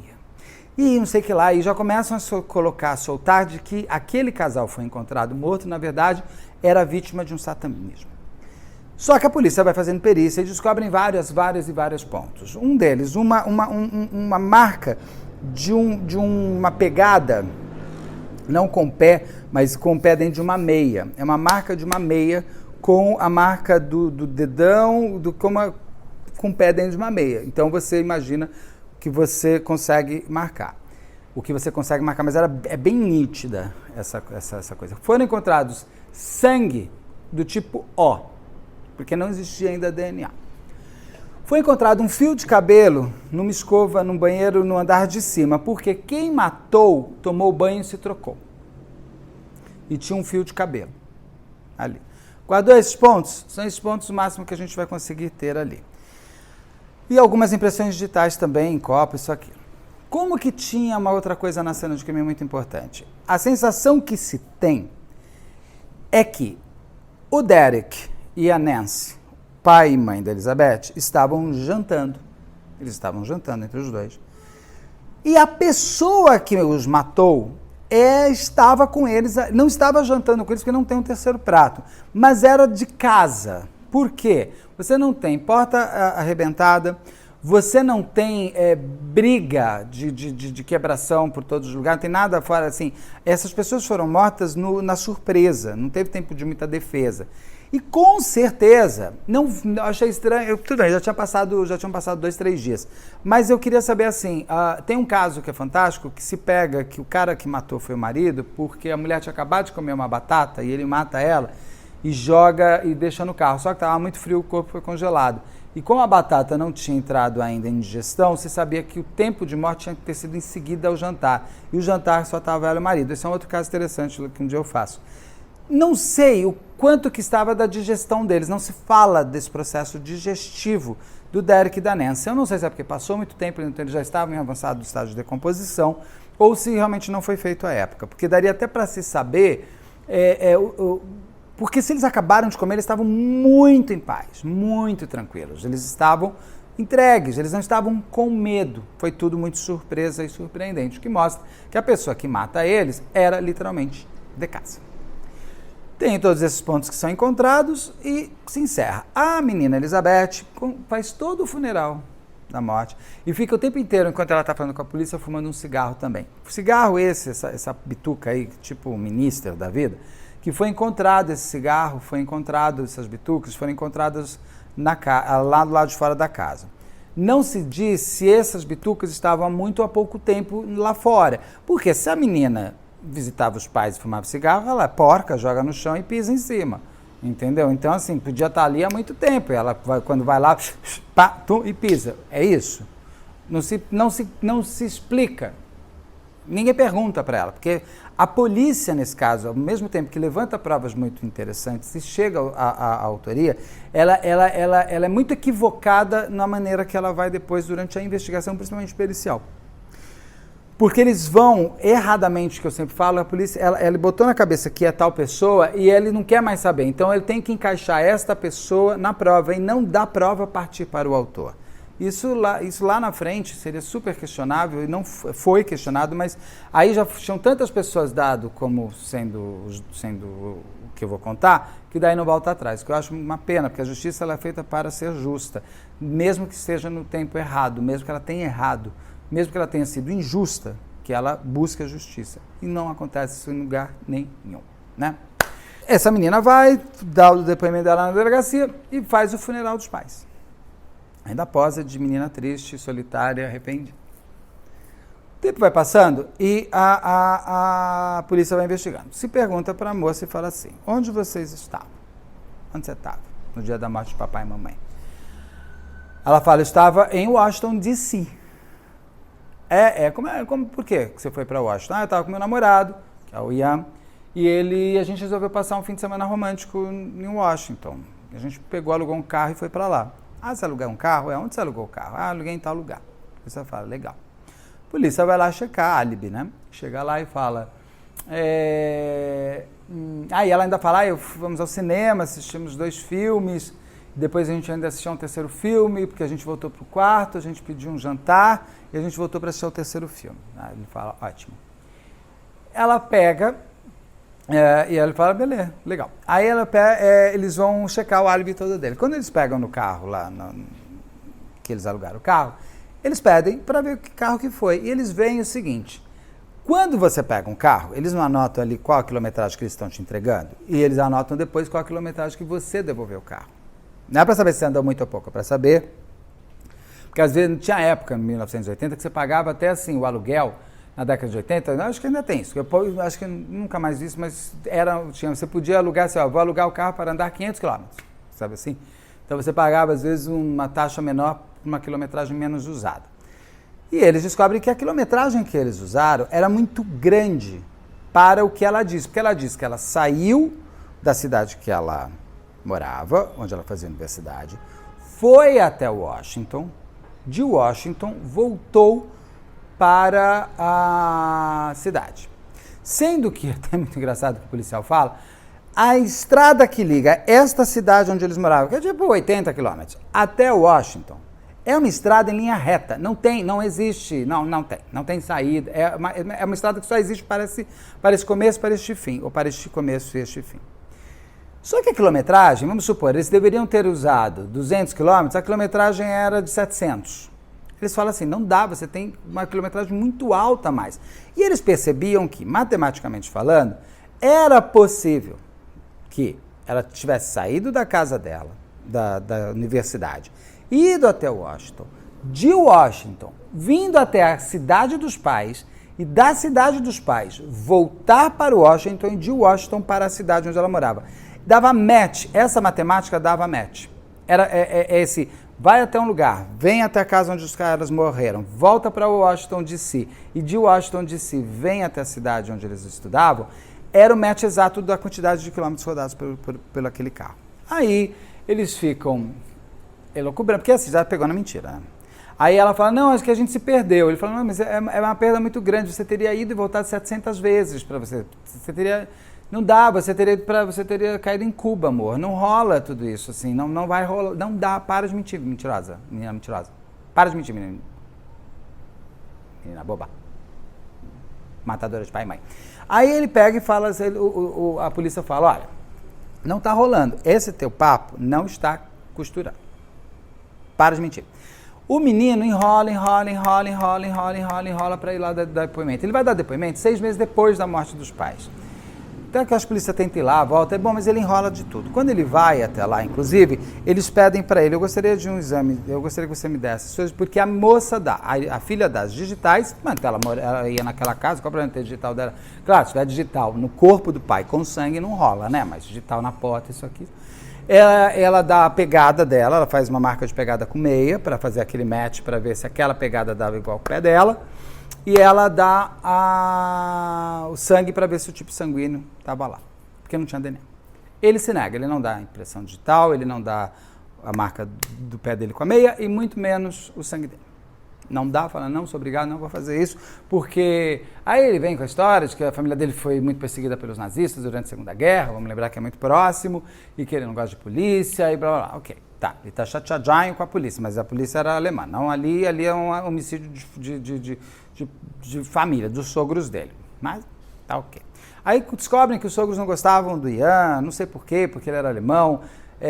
E não sei o que lá, e já começam a soltar de que aquele casal foi encontrado morto, na verdade, era vítima de um satanismo. Só que a polícia vai fazendo perícia e descobrem vários pontos. Um deles, uma marca de uma pegada, não com o pé, mas com o pé dentro de uma meia. É uma marca de uma meia com a marca do dedão, com o pé dentro de uma meia. Então você imagina que você consegue marcar. O que você consegue marcar, mas é bem nítida essa coisa. Foram encontrados sangue do tipo O, porque não existia ainda DNA. Foi encontrado um fio de cabelo numa escova, num banheiro, no andar de cima, porque quem matou tomou banho e se trocou. E tinha um fio de cabelo ali. Guardou esses pontos? São esses pontos o máximo que a gente vai conseguir ter ali. E algumas impressões digitais também, em copo, isso aqui. Como que tinha uma outra coisa na cena de crime muito importante? A sensação que se tem é que o Derek e a Nancy, pai e mãe da Elizabeth, estavam jantando. Eles estavam jantando entre os dois. E a pessoa que os matou estava com eles, não estava jantando com eles porque não tem um terceiro prato, mas era de casa. Por quê? Você não tem porta arrebentada, você não tem briga de quebração por todos os lugares, não tem nada fora assim. Essas pessoas foram mortas na surpresa, não teve tempo de muita defesa. E com certeza, não achei estranho, tudo bem, já tinham passado 2, 3 dias. Mas eu queria saber assim, tem um caso que é fantástico, que se pega que o cara que matou foi o marido, porque a mulher tinha acabado de comer uma batata e ele mata ela e joga e deixa no carro. Só que estava muito frio, o corpo foi congelado. E como a batata não tinha entrado ainda em digestão, se sabia que o tempo de morte tinha que ter sido em seguida ao jantar. E o jantar só estava ela e o marido. Esse é um outro caso interessante que um dia eu faço. Não sei o quanto que estava da digestão deles, não se fala desse processo digestivo do Derek e da Nancy. Eu não sei se é porque passou muito tempo, então eles já estavam em avançado estágio de decomposição, ou se realmente não foi feito à época, porque daria até para se saber, porque se eles acabaram de comer, eles estavam muito em paz, muito tranquilos, eles estavam entregues, eles não estavam com medo, foi tudo muito surpresa e surpreendente, o que mostra que a pessoa que mata eles era literalmente de casa. Tem todos esses pontos que são encontrados e se encerra. A menina Elizabeth faz todo o funeral da morte e fica o tempo inteiro, enquanto ela está falando com a polícia, fumando um cigarro também. O cigarro essa bituca aí, tipo o ministro da vida, que foi encontrado esse cigarro, essas bitucas foram encontradas lá do lado de fora da casa. Não se diz se essas bitucas estavam há muito ou há pouco tempo lá fora, porque se a menina visitava os pais e fumava cigarro, ela é porca, joga no chão e pisa em cima, entendeu? Então, assim, podia estar ali há muito tempo, ela quando vai lá, pá, tum, e pisa, é isso. Não se explica, ninguém pergunta para ela, porque a polícia, nesse caso, ao mesmo tempo que levanta provas muito interessantes e chega à autoria, ela é muito equivocada na maneira que ela vai depois durante a investigação, principalmente pericial. Porque eles vão, erradamente, que eu sempre falo, a polícia, ele botou na cabeça que é tal pessoa e ele não quer mais saber. Então, ele tem que encaixar esta pessoa na prova e não da prova partir para o autor. Isso lá na frente seria super questionável e não foi questionado, mas aí já tinham tantas pessoas dado como sendo o que eu vou contar, que daí não volta atrás. Que eu acho uma pena, porque a justiça ela é feita para ser justa, mesmo que esteja no tempo errado, mesmo que ela tenha errado. Mesmo que ela tenha sido injusta, que ela busca a justiça. E não acontece isso em lugar nenhum, né? Essa menina vai, dá o depoimento dela na delegacia e faz o funeral dos pais. Ainda posa de menina triste, solitária, arrependida. O tempo vai passando e a polícia vai investigando. Se pergunta para a moça e fala assim, onde vocês estavam? Onde você estava no dia da morte de papai e mamãe? Ela fala, eu estava em Washington, D.C., por que você foi para Washington? Eu estava com meu namorado, que é o Ian, e a gente resolveu passar um fim de semana romântico em Washington. A gente alugou um carro e foi para lá. Você alugou um carro? Onde você alugou o carro? Aluguei em tal lugar. Você fala, legal. A polícia vai lá checar, álibi, né? Chega lá e fala... Aí ela ainda fala, vamos ao cinema, assistimos 2 filmes... Depois a gente ainda assistiu um terceiro filme, porque a gente voltou para o quarto, a gente pediu um jantar e a gente voltou para assistir o terceiro filme. Aí ele fala, ótimo. Ela pega e ele fala, beleza, legal. Aí eles vão checar o álibi todo dele. Quando eles pegam no carro lá, que eles alugaram o carro, Eles pedem para ver que carro que foi. E eles veem o seguinte, quando você pega um carro, eles não anotam ali qual a quilometragem que eles estão te entregando, e eles anotam depois qual a quilometragem que você devolveu o carro. Não é para saber se você andou muito ou pouco, é para saber, porque às vezes tinha época, em 1980, que você pagava até assim o aluguel, na década de 80, acho que ainda tem isso, eu acho que nunca mais vi isso, mas você podia alugar, assim, ó, vou alugar o carro para andar 500 km, sabe assim? Então você pagava às vezes uma taxa menor, uma quilometragem menos usada. E eles descobrem que a quilometragem que eles usaram era muito grande para o que ela diz. Porque ela diz que ela saiu da cidade que ela morava, onde ela fazia universidade, foi até Washington, de Washington voltou para a cidade. Sendo que, até muito engraçado que o policial fala, a estrada que liga esta cidade onde eles moravam, que é tipo 80 quilômetros, até Washington, é uma estrada em linha reta, não tem saída, é uma estrada que só existe para esse começo, para este fim, ou para este começo e este fim. Só que a quilometragem, vamos supor, eles deveriam ter usado 200 quilômetros, a quilometragem era de 700. Eles falam assim, não dá, você tem uma quilometragem muito alta a mais. E eles percebiam que, matematicamente falando, era possível que ela tivesse saído da casa dela, da universidade, ido até Washington, de Washington, vindo até a cidade dos pais, e da cidade dos pais voltar para Washington e de Washington para a cidade onde ela morava. Dava match, essa matemática dava match. Era esse, vai até um lugar, vem até a casa onde os caras morreram, volta para Washington DC, e de Washington DC vem até a cidade onde eles estudavam, era o match exato da quantidade de quilômetros rodados pelo aquele carro. Aí eles ficam elucubrando, porque assim, já pegou na mentira, né? Aí ela fala, não, acho que a gente se perdeu. Ele fala, não, mas é uma perda muito grande, você teria ido e voltado 700 vezes para você teria, não dá, você teria caído em Cuba, amor, não rola tudo isso, assim, não vai rolar, não dá, para de mentir, mentirosa, menina mentirosa, para de mentir, menina boba, matadora de pai e mãe. Aí ele pega e fala, a polícia fala, olha, não está rolando, esse teu papo não está costurando. Para de mentir. O menino enrola para ir lá dar depoimento. Ele vai dar depoimento 6 meses depois da morte dos pais. Então que as polícias tentam ir lá, volta, é bom, mas ele enrola de tudo. Quando ele vai até lá, inclusive, eles pedem para ele, eu gostaria de um exame, eu gostaria que você me desse, porque a moça a filha das digitais, ela ia naquela casa, qual o problema de ter digital dela? Claro, se tiver digital no corpo do pai com sangue não rola, né? Mas digital na porta, isso aqui. Ela dá a pegada dela, ela faz uma marca de pegada com meia para fazer aquele match para ver se aquela pegada dava igual ao pé dela, e ela dá o sangue para ver se o tipo sanguíneo estava lá, porque não tinha DNA. Ele se nega, ele não dá a impressão digital, ele não dá a marca do pé dele com a meia e muito menos o sangue dele. Não dá, fala, não, sou obrigado, não vou fazer isso, porque aí ele vem com a história de que a família dele foi muito perseguida pelos nazistas durante a Segunda Guerra, vamos lembrar que é muito próximo, e que ele não gosta de polícia, e blá, blá, blá. Ok, tá, ele tá chateadinho com a polícia, mas a polícia era alemã, não, ali é um homicídio de família, dos sogros dele, mas tá ok. Aí descobrem que os sogros não gostavam do Ian, não sei porquê, porque ele era alemão,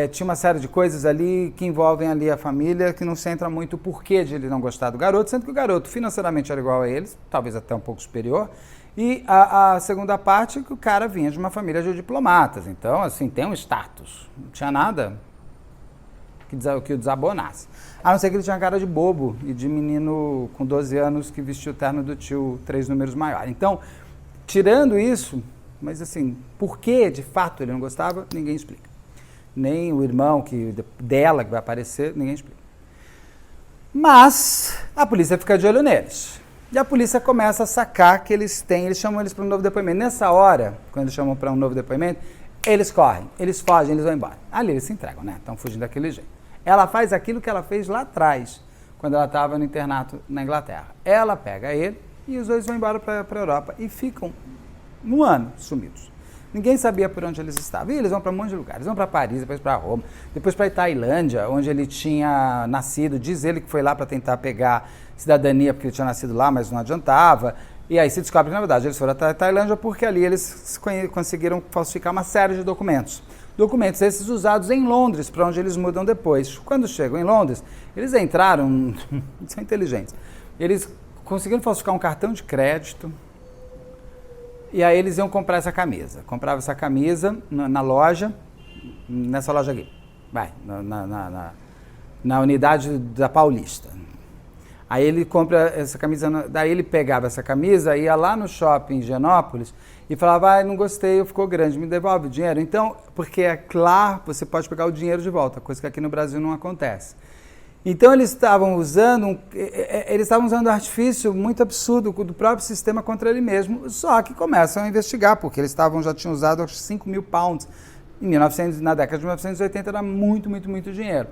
tinha uma série de coisas ali que envolvem ali a família, que não se entra muito o porquê de ele não gostar do garoto, sendo que o garoto financeiramente era igual a eles, talvez até um pouco superior, e a segunda parte que o cara vinha de uma família de diplomatas, então assim, tem um status, não tinha nada que o desabonasse. A não ser que ele tinha cara de bobo e de menino com 12 anos que vestiu o terno do tio 3 números maior. Então, tirando isso, mas assim, por que de fato ele não gostava, ninguém explica. Nem o irmão dela que vai aparecer, ninguém explica. Mas a polícia fica de olho neles. E a polícia começa a sacar que eles chamam eles para um novo depoimento. Nessa hora, quando eles chamam para um novo depoimento, eles correm, eles fogem, eles vão embora. Ali eles se entregam, né? Estão fugindo daquele jeito. Ela faz aquilo que ela fez lá atrás, quando ela estava no internato na Inglaterra. Ela pega ele e os dois vão embora para a Europa e ficam um ano sumidos. Ninguém sabia por onde eles estavam. E eles vão para um monte de lugares. Eles vão para Paris, depois para Roma, depois para a Tailândia, onde ele tinha nascido. Diz ele que foi lá para tentar pegar cidadania, porque ele tinha nascido lá, mas não adiantava. E aí se descobre que, na verdade, eles foram até a Tailândia porque ali eles conseguiram falsificar uma série de documentos. Documentos esses usados em Londres, para onde eles mudam depois. Quando chegam em Londres, eles entraram, são inteligentes, eles conseguiram falsificar um cartão de crédito, e aí eles iam comprar essa camisa. Comprava essa camisa na loja, nessa loja aqui, na unidade da Paulista. Aí ele compra essa camisa, daí ele pegava essa camisa, ia lá no shopping em Higienópolis e falava, não gostei, ficou grande, me devolve o dinheiro. Então, porque é claro, você pode pegar o dinheiro de volta, coisa que aqui no Brasil não acontece. Então eles estavam usando artifício muito absurdo do próprio sistema contra ele mesmo, só que começam a investigar, porque eles já tinham usado acho, 5 mil pounds. Na década de 1980 era muito, muito, muito dinheiro.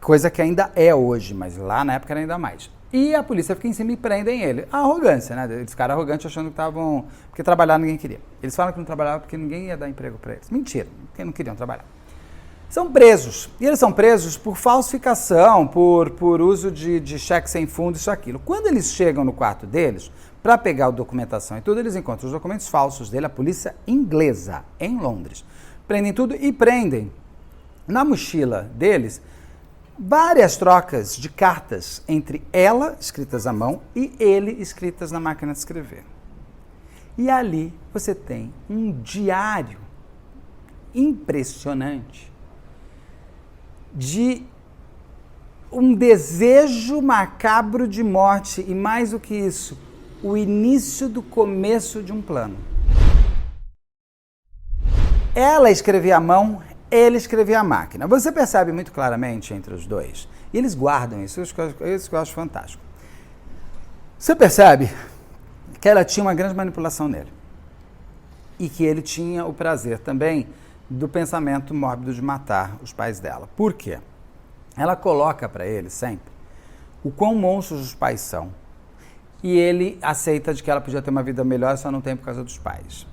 Coisa que ainda é hoje, mas lá na época era ainda mais. E a polícia fica em cima e prendem ele. A arrogância, né? Eles ficaram arrogantes achando que estavam... Porque trabalhar ninguém queria. Eles falam que não trabalhavam porque ninguém ia dar emprego para eles. Mentira, porque não queriam trabalhar. São presos. E eles são presos por falsificação, por uso de cheque sem fundo, isso aquilo. Quando eles chegam no quarto deles, para pegar a documentação e tudo, eles encontram os documentos falsos dele, a polícia inglesa, em Londres. Prendem tudo e prendem na mochila deles várias trocas de cartas entre ela, escritas à mão, e ele, escritas na máquina de escrever. E ali você tem um diário impressionante de um desejo macabro de morte e, mais do que isso, o início do começo de um plano. Ela escrevia à mão, ele escrevia à máquina. Você percebe muito claramente entre os dois. E eles guardam isso, isso que eu acho fantástico. Você percebe que ela tinha uma grande manipulação nele. E que ele tinha o prazer também do pensamento mórbido de matar os pais dela. Por quê? Ela coloca para ele sempre o quão monstros os pais são. E ele aceita de que ela podia ter uma vida melhor, só não tem por causa dos pais.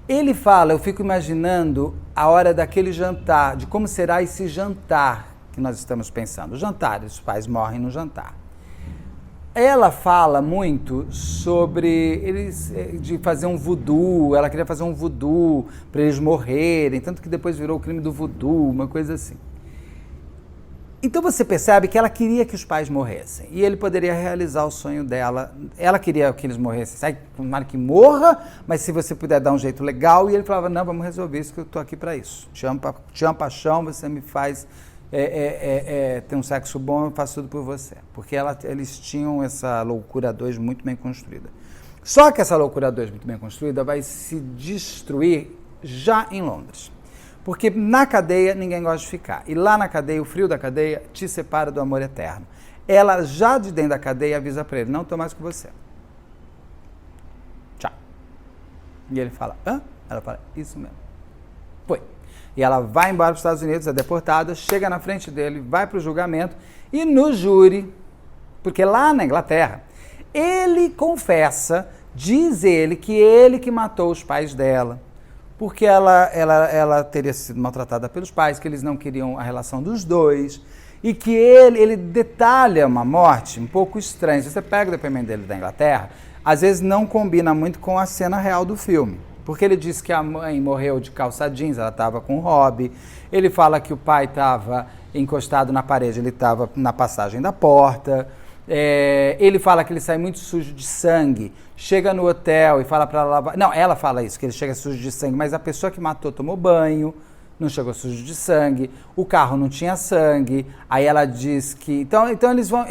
Ele fala, eu fico imaginando a hora daquele jantar, de como será esse jantar que nós estamos pensando. O jantar, os pais morrem no jantar. Ela fala muito sobre de fazer um voodoo, ela queria fazer um voodoo para eles morrerem, tanto que depois virou o crime do voodoo, uma coisa assim. Então você percebe que ela queria que os pais morressem e ele poderia realizar o sonho dela. Ela queria que eles morressem, sai, tomara que morra, mas se você puder dar um jeito legal. E ele falava, não, vamos resolver isso que eu estou aqui para isso. Te amo paixão, você me faz ter um sexo bom, eu faço tudo por você. Porque eles tinham essa loucura 2 muito bem construída. Só que essa loucura 2 muito bem construída vai se destruir já em Londres. Porque na cadeia ninguém gosta de ficar. E lá na cadeia, o frio da cadeia te separa do amor eterno. Ela já de dentro da cadeia avisa para ele, não estou mais com você. Tchau. E ele fala, hã? Ela fala, isso mesmo. Foi. E ela vai embora para os Estados Unidos, é deportada, chega na frente dele, vai para o julgamento e no júri, porque lá na Inglaterra, ele confessa, diz ele que matou os pais dela, porque ela teria sido maltratada pelos pais, que eles não queriam a relação dos dois, e que ele detalha uma morte um pouco estranha. Se você pega o depoimento dele da Inglaterra, às vezes não combina muito com a cena real do filme, porque ele diz que a mãe morreu de calça jeans, ela estava com hobby, ele fala que o pai estava encostado na parede, ele estava na passagem da porta, ele fala que ele sai muito sujo de sangue, chega no hotel e fala para ela lavar... Não, ela fala isso, que ele chega sujo de sangue, mas a pessoa que matou tomou banho, não chegou sujo de sangue, o carro não tinha sangue, aí ela diz que... Então eles vão...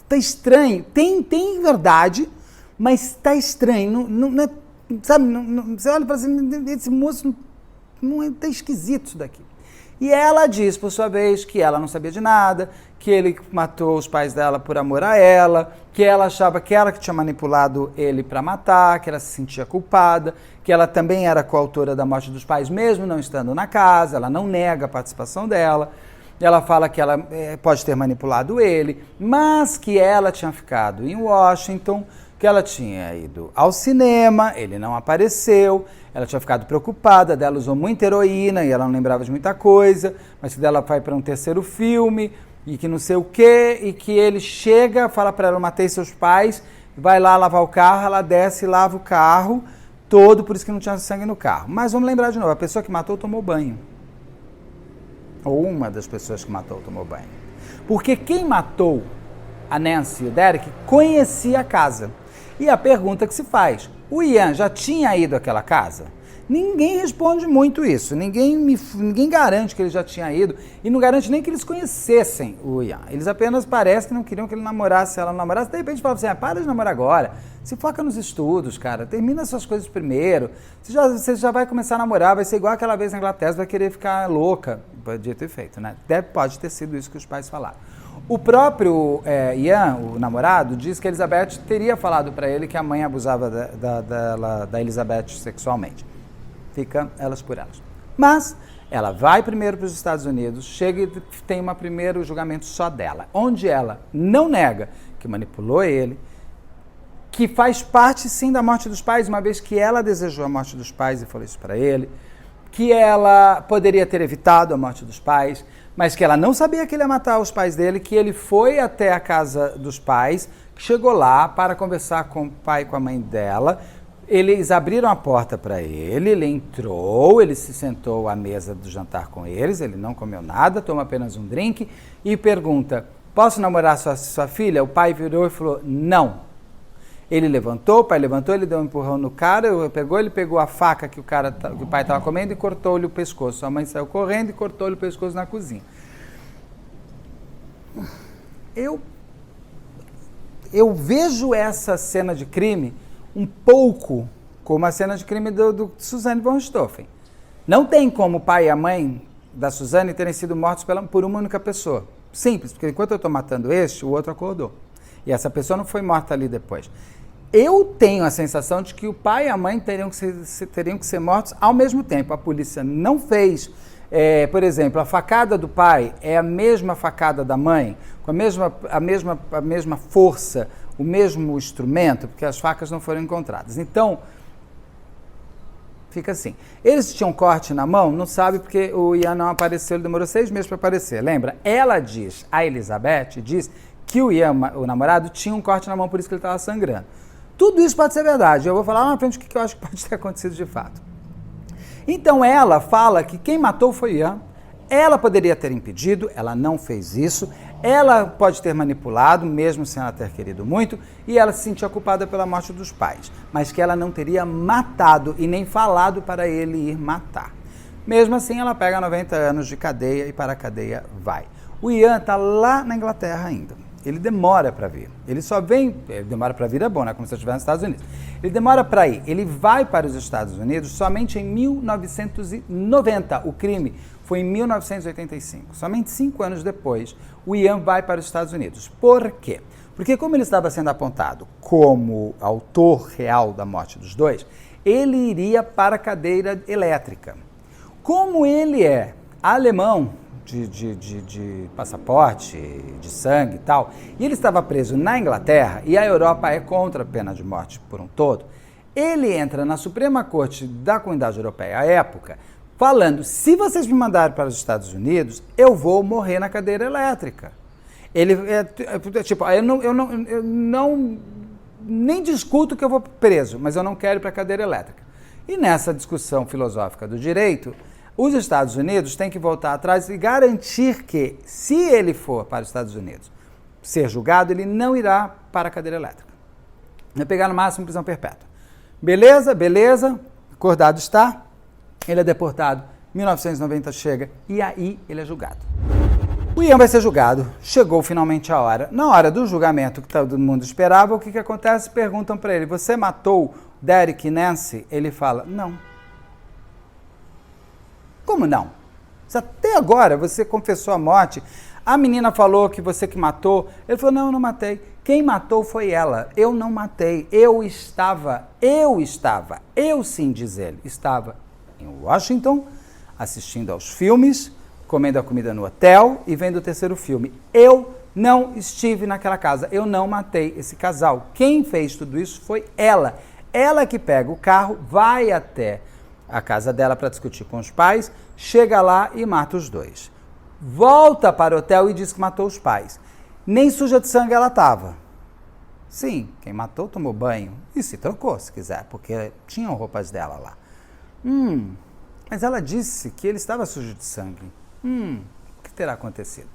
Tá estranho, tem verdade, mas tá estranho, não é, sabe, você olha e fala assim, esse moço não tá esquisito isso daqui. E ela diz, por sua vez, que ela não sabia de nada, que ele matou os pais dela por amor a ela, que ela achava que ela que tinha manipulado ele para matar, que ela se sentia culpada, que ela também era coautora da morte dos pais, mesmo não estando na casa, ela não nega a participação dela. Ela fala que ela pode ter manipulado ele, mas que ela tinha ficado em Washington, que ela tinha ido ao cinema, ele não apareceu, ela tinha ficado preocupada, dela usou muita heroína e ela não lembrava de muita coisa, mas que dela vai para um terceiro filme e que não sei o quê, e que ele chega, fala para ela, eu matei seus pais, vai lá lavar o carro, ela desce e lava o carro, todo, por isso que não tinha sangue no carro. Mas vamos lembrar de novo, a pessoa que matou tomou banho. Ou uma das pessoas que matou tomou banho. Porque quem matou a Nancy e o Derek conhecia a casa. E a pergunta que se faz, o Ian já tinha ido àquela casa? Ninguém responde muito isso, ninguém garante que ele já tinha ido e não garante nem que eles conhecessem o Ian. Eles apenas parecem que não queriam que ele namorasse, ela não namorasse. De repente falavam assim, para de namorar agora, se foca nos estudos, cara, termina suas coisas primeiro, você já vai começar a namorar, vai ser igual aquela vez na Inglaterra, você vai querer ficar louca. Podia ter feito, né? Pode ter sido isso que os pais falaram. O próprio Ian, o namorado, diz que a Elizabeth teria falado para ele que a mãe abusava da Elizabeth sexualmente. Fica elas por elas. Mas ela vai primeiro para os Estados Unidos, chega e tem um primeiro julgamento só dela, onde ela não nega que manipulou ele, que faz parte sim da morte dos pais, uma vez que ela desejou a morte dos pais e falou isso para ele, que ela poderia ter evitado a morte dos pais, mas que ela não sabia que ele ia matar os pais dele, que ele foi até a casa dos pais, chegou lá para conversar com o pai e com a mãe dela. Eles abriram a porta para ele, ele entrou, ele se sentou à mesa do jantar com eles, ele não comeu nada, tomou apenas um drink e pergunta, posso namorar sua filha? O pai virou e falou, não. Ele levantou, o pai levantou, ele deu um empurrão no cara, ele pegou a faca que o pai estava comendo e cortou-lhe o pescoço. A mãe saiu correndo e cortou-lhe o pescoço na cozinha. Eu vejo essa cena de crime um pouco como a cena de crime do Suzanne von Richthofen. Não tem como o pai e a mãe da Suzanne terem sido mortos por uma única pessoa. Simples, porque enquanto eu estou matando o outro acordou. E essa pessoa não foi morta ali depois. Eu tenho a sensação de que o pai e a mãe teriam que ser mortos ao mesmo tempo. A polícia não fez. Por exemplo, a facada do pai é a mesma facada da mãe, com a mesma força, o mesmo instrumento, porque as facas não foram encontradas. Então, fica assim. Eles tinham corte na mão, não sabe porque o Ian não apareceu, ele demorou 6 meses para aparecer. Lembra? Ela diz, a Elizabeth diz que o Ian, o namorado, tinha um corte na mão, por isso que ele estava sangrando. Tudo isso pode ser verdade. Eu vou falar lá na frente o que eu acho que pode ter acontecido de fato. Então ela fala que quem matou foi Ian. Ela poderia ter impedido, ela não fez isso. Ela pode ter manipulado, mesmo sem ela ter querido muito, e ela se sentia culpada pela morte dos pais, mas que ela não teria matado e nem falado para ele ir matar. Mesmo assim, ela pega 90 anos de cadeia e para a cadeia vai. O Ian está lá na Inglaterra ainda. Ele demora para vir. Ele só vem... demora para vir é bom, né? Como se eu estivesse nos Estados Unidos. Ele demora para ir. Ele vai para os Estados Unidos somente em 1990. O crime foi em 1985. Somente 5 anos depois, o Ian vai para os Estados Unidos. Por quê? Porque como ele estava sendo apontado como autor real da morte dos dois, ele iria para a cadeira elétrica. Como ele é alemão, de passaporte, de sangue e tal, e ele estava preso na Inglaterra, e a Europa é contra a pena de morte por um todo, ele entra na Suprema Corte da Comunidade Europeia à época, falando, se vocês me mandarem para os Estados Unidos, eu vou morrer na cadeira elétrica. Ele, eu não nem discuto que eu vou preso, mas eu não quero ir para a cadeira elétrica. E nessa discussão filosófica do direito, os Estados Unidos têm que voltar atrás e garantir que, se ele for para os Estados Unidos ser julgado, ele não irá para a cadeira elétrica. Vai pegar no máximo prisão perpétua. Beleza, beleza, acordado está, ele é deportado, 1990 chega, e aí ele é julgado. O Ian vai ser julgado, chegou finalmente a hora. Na hora do julgamento que todo mundo esperava, o que acontece? Perguntam para ele, você matou Derek e Nancy? Ele fala, não. Como não? Até agora você confessou a morte, a menina falou que você que matou, ele falou, não, eu não matei. Quem matou foi ela, eu não matei, eu sim, diz ele, estava em Washington, assistindo aos filmes, comendo a comida no hotel e vendo o terceiro filme. Eu não estive naquela casa, eu não matei esse casal. Quem fez tudo isso foi ela. Ela que pega o carro, vai até a casa dela para discutir com os pais, chega lá e mata os dois. Volta para o hotel e diz que matou os pais. Nem suja de sangue ela estava. Sim, quem matou tomou banho e se trocou, se quiser, porque tinham roupas dela lá. Mas ela disse que ele estava sujo de sangue. O que terá acontecido?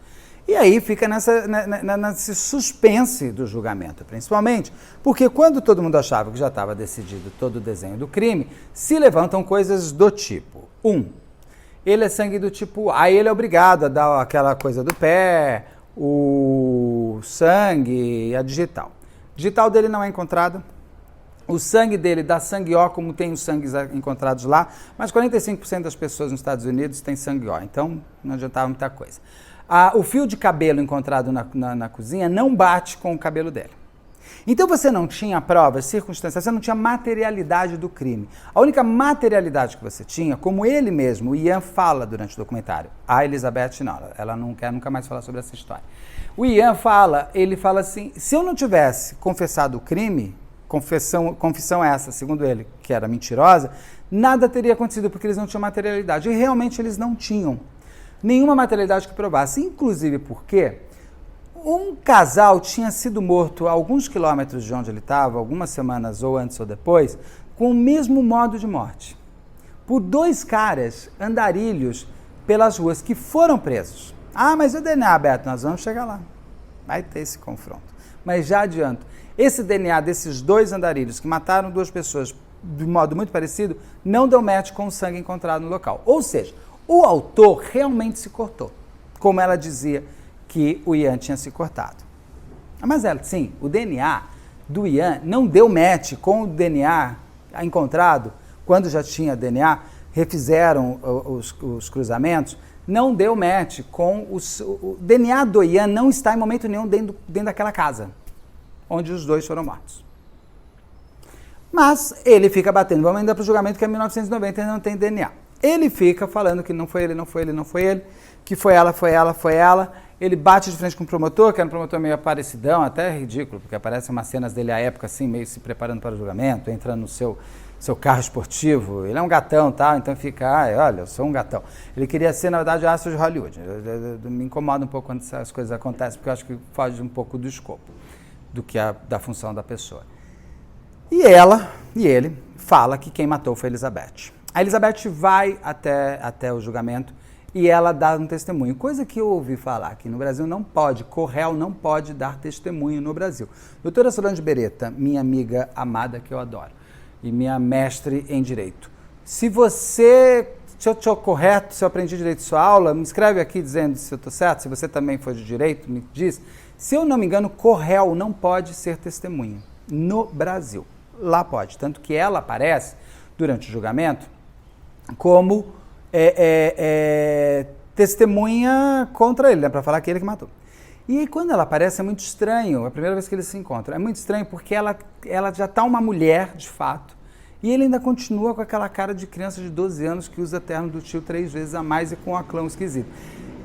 E aí fica nesse suspense do julgamento, principalmente, porque quando todo mundo achava que já estava decidido todo o desenho do crime, se levantam coisas do tipo: ele é sangue do tipo A, ele é obrigado a dar aquela coisa do pé, o sangue e a digital. A digital dele não é encontrada. O sangue dele dá sangue O, como tem os sangues encontrados lá, mas 45% das pessoas nos Estados Unidos têm sangue O, então não adiantava muita coisa. O fio de cabelo encontrado na cozinha não bate com o cabelo dele. Então você não tinha provas circunstanciais, você não tinha materialidade do crime. A única materialidade que você tinha, como ele mesmo, o Ian fala durante o documentário, a Elizabeth não, ela não quer nunca mais falar sobre essa história. O Ian ele fala assim: se eu não tivesse confessado o crime, confissão essa, segundo ele, que era mentirosa, nada teria acontecido, porque eles não tinham materialidade. E realmente eles não tinham nenhuma materialidade que provasse, inclusive porque um casal tinha sido morto a alguns quilômetros de onde ele estava, algumas semanas ou antes ou depois, com o mesmo modo de morte, por 2 caras andarilhos pelas ruas que foram presos. Mas o DNA, Beto, nós vamos chegar lá, vai ter esse confronto. Mas já adianto, esse DNA desses 2 andarilhos que mataram 2 pessoas de modo muito parecido, não deu match com o sangue encontrado no local. Ou seja, o autor realmente se cortou, como ela dizia que o Ian tinha se cortado. Mas sim, o DNA do Ian não deu match com o DNA encontrado, quando já tinha DNA, refizeram os cruzamentos, não deu match com o DNA do Ian não está em momento nenhum dentro daquela casa, onde os 2 foram mortos. Mas ele fica batendo, vamos ainda para o julgamento que é 1990 e não tem DNA. Ele fica falando que não foi ele, que foi ela. Ele bate de frente com o promotor, que era um promotor meio aparecidão, até ridículo, porque aparecem umas cenas dele à época, assim, meio se preparando para o julgamento, entrando no seu carro esportivo. Ele é um gatão, tá? Então fica, olha, eu sou um gatão. Ele queria ser, na verdade, astro de Hollywood. Me incomoda um pouco quando essas coisas acontecem, porque eu acho que foge um pouco do escopo da função da pessoa. E ele fala que quem matou foi a Elizabeth. A Elizabeth vai até o julgamento e ela dá um testemunho, coisa que eu ouvi falar que no Brasil não pode, réu não pode dar testemunho no Brasil. Doutora Solange Beretta, minha amiga amada que eu adoro, e minha mestre em Direito. Se eu estou correto, se eu aprendi Direito sua aula, me escreve aqui dizendo se eu estou certo, se você também for de Direito, me diz. Se eu não me engano, réu não pode ser testemunha no Brasil. Lá pode, tanto que ela aparece durante o julgamento como testemunha contra ele, para falar que ele que matou. E aí, quando ela aparece é muito estranho, é a primeira vez que eles se encontram, é muito estranho porque ela já está uma mulher, de fato, e ele ainda continua com aquela cara de criança de 12 anos que usa terno do tio 3 vezes a mais e com um aclão esquisito.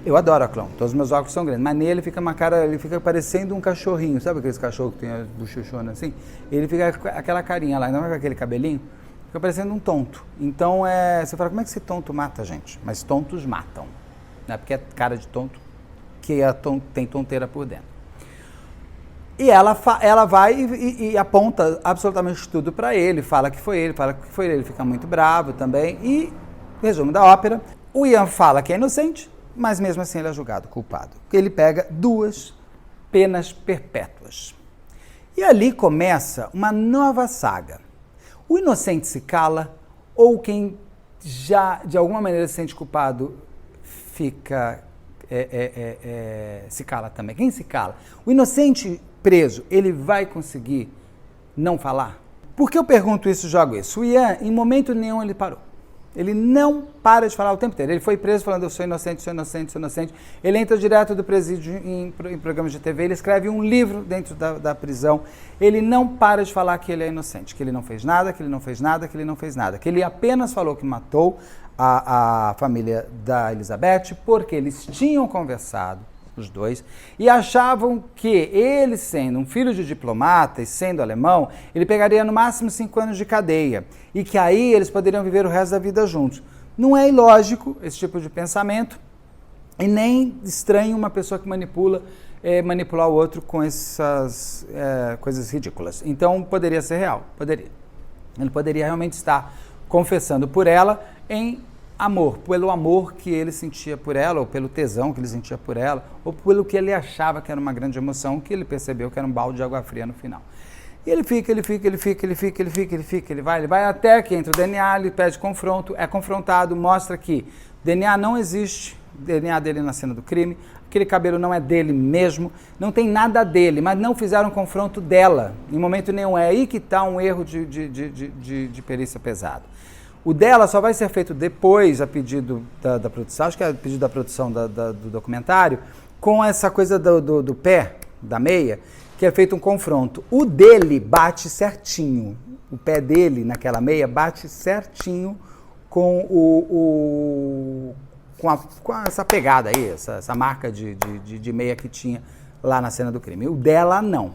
Eu adoro aclão, todos os meus óculos são grandes, mas nele fica ele fica parecendo um cachorrinho, sabe aqueles cachorros que tem a bochuchona assim? Ele fica com aquela carinha lá, não é com aquele cabelinho? Fica parecendo um tonto. Então, você fala, como é que esse tonto mata, gente? Mas tontos matam, né? Porque é cara de tonto que tem tonteira por dentro. E ela vai e aponta absolutamente tudo para ele, fala que foi ele, ele fica muito bravo também. E, resumo da ópera, o Ian fala que é inocente, mas mesmo assim ele é julgado culpado. Ele pega 2 penas perpétuas. E ali começa uma nova saga. O inocente se cala, ou quem já de alguma maneira se sente culpado fica se cala também. Quem se cala? O inocente preso, ele vai conseguir não falar? Por que eu pergunto isso e jogo isso? O Ian, em momento nenhum, ele parou. Ele não para de falar o tempo inteiro. Ele foi preso falando, eu sou inocente, sou inocente, sou inocente. Ele entra direto do presídio em programas de TV, ele escreve um livro dentro da prisão. Ele não para de falar que ele é inocente, que ele não fez nada, que ele não fez nada, que ele não fez nada. Que ele apenas falou que matou a família da Elizabeth porque eles tinham conversado, os 2, e achavam que ele, sendo um filho de diplomata e sendo alemão, ele pegaria no máximo 5 anos de cadeia e que aí eles poderiam viver o resto da vida juntos. Não é ilógico esse tipo de pensamento e nem estranho uma pessoa que manipula manipular o outro com essas coisas ridículas. Então, poderia ser real, poderia. Ele poderia realmente estar confessando por ela em amor, pelo amor que ele sentia por ela, ou pelo tesão que ele sentia por ela, ou pelo que ele achava que era uma grande emoção, que ele percebeu que era um balde de água fria no final. E ele fica, ele vai até que entra o DNA, ele pede confronto, é confrontado, mostra que o DNA não existe, o DNA dele na cena do crime, aquele cabelo não é dele mesmo, não tem nada dele, mas não fizeram confronto dela, em momento nenhum. É aí que está um erro de perícia pesado. O dela só vai ser feito depois, a pedido da produção, acho que é a pedido da produção do documentário, com essa coisa do pé, da meia, que é feito um confronto. O dele bate certinho, o pé dele naquela meia bate certinho com com essa pegada aí, essa marca de meia que tinha lá na cena do crime. O dela não.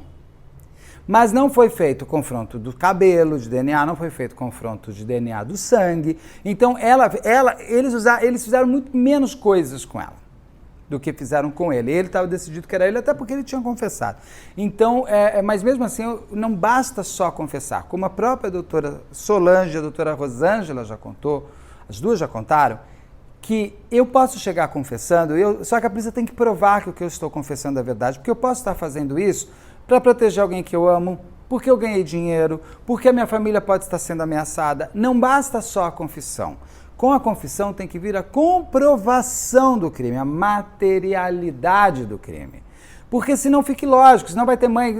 Mas não foi feito confronto do cabelo, de DNA, não foi feito confronto de DNA do sangue. Então eles fizeram muito menos coisas com ela do que fizeram com ele. Ele estava decidido que era ele, até porque ele tinha confessado. Então, mas mesmo assim, não basta só confessar. Como a própria doutora Solange e a doutora Rosângela já contou, as duas já contaram, que eu posso chegar confessando, só que a polícia tem que provar que o que eu estou confessando é verdade, porque eu posso estar fazendo isso para proteger alguém que eu amo, porque eu ganhei dinheiro, porque a minha família pode estar sendo ameaçada. Não basta só a confissão. Com a confissão tem que vir a comprovação do crime, a materialidade do crime. Porque senão fica ilógico, senão vai ter mãe...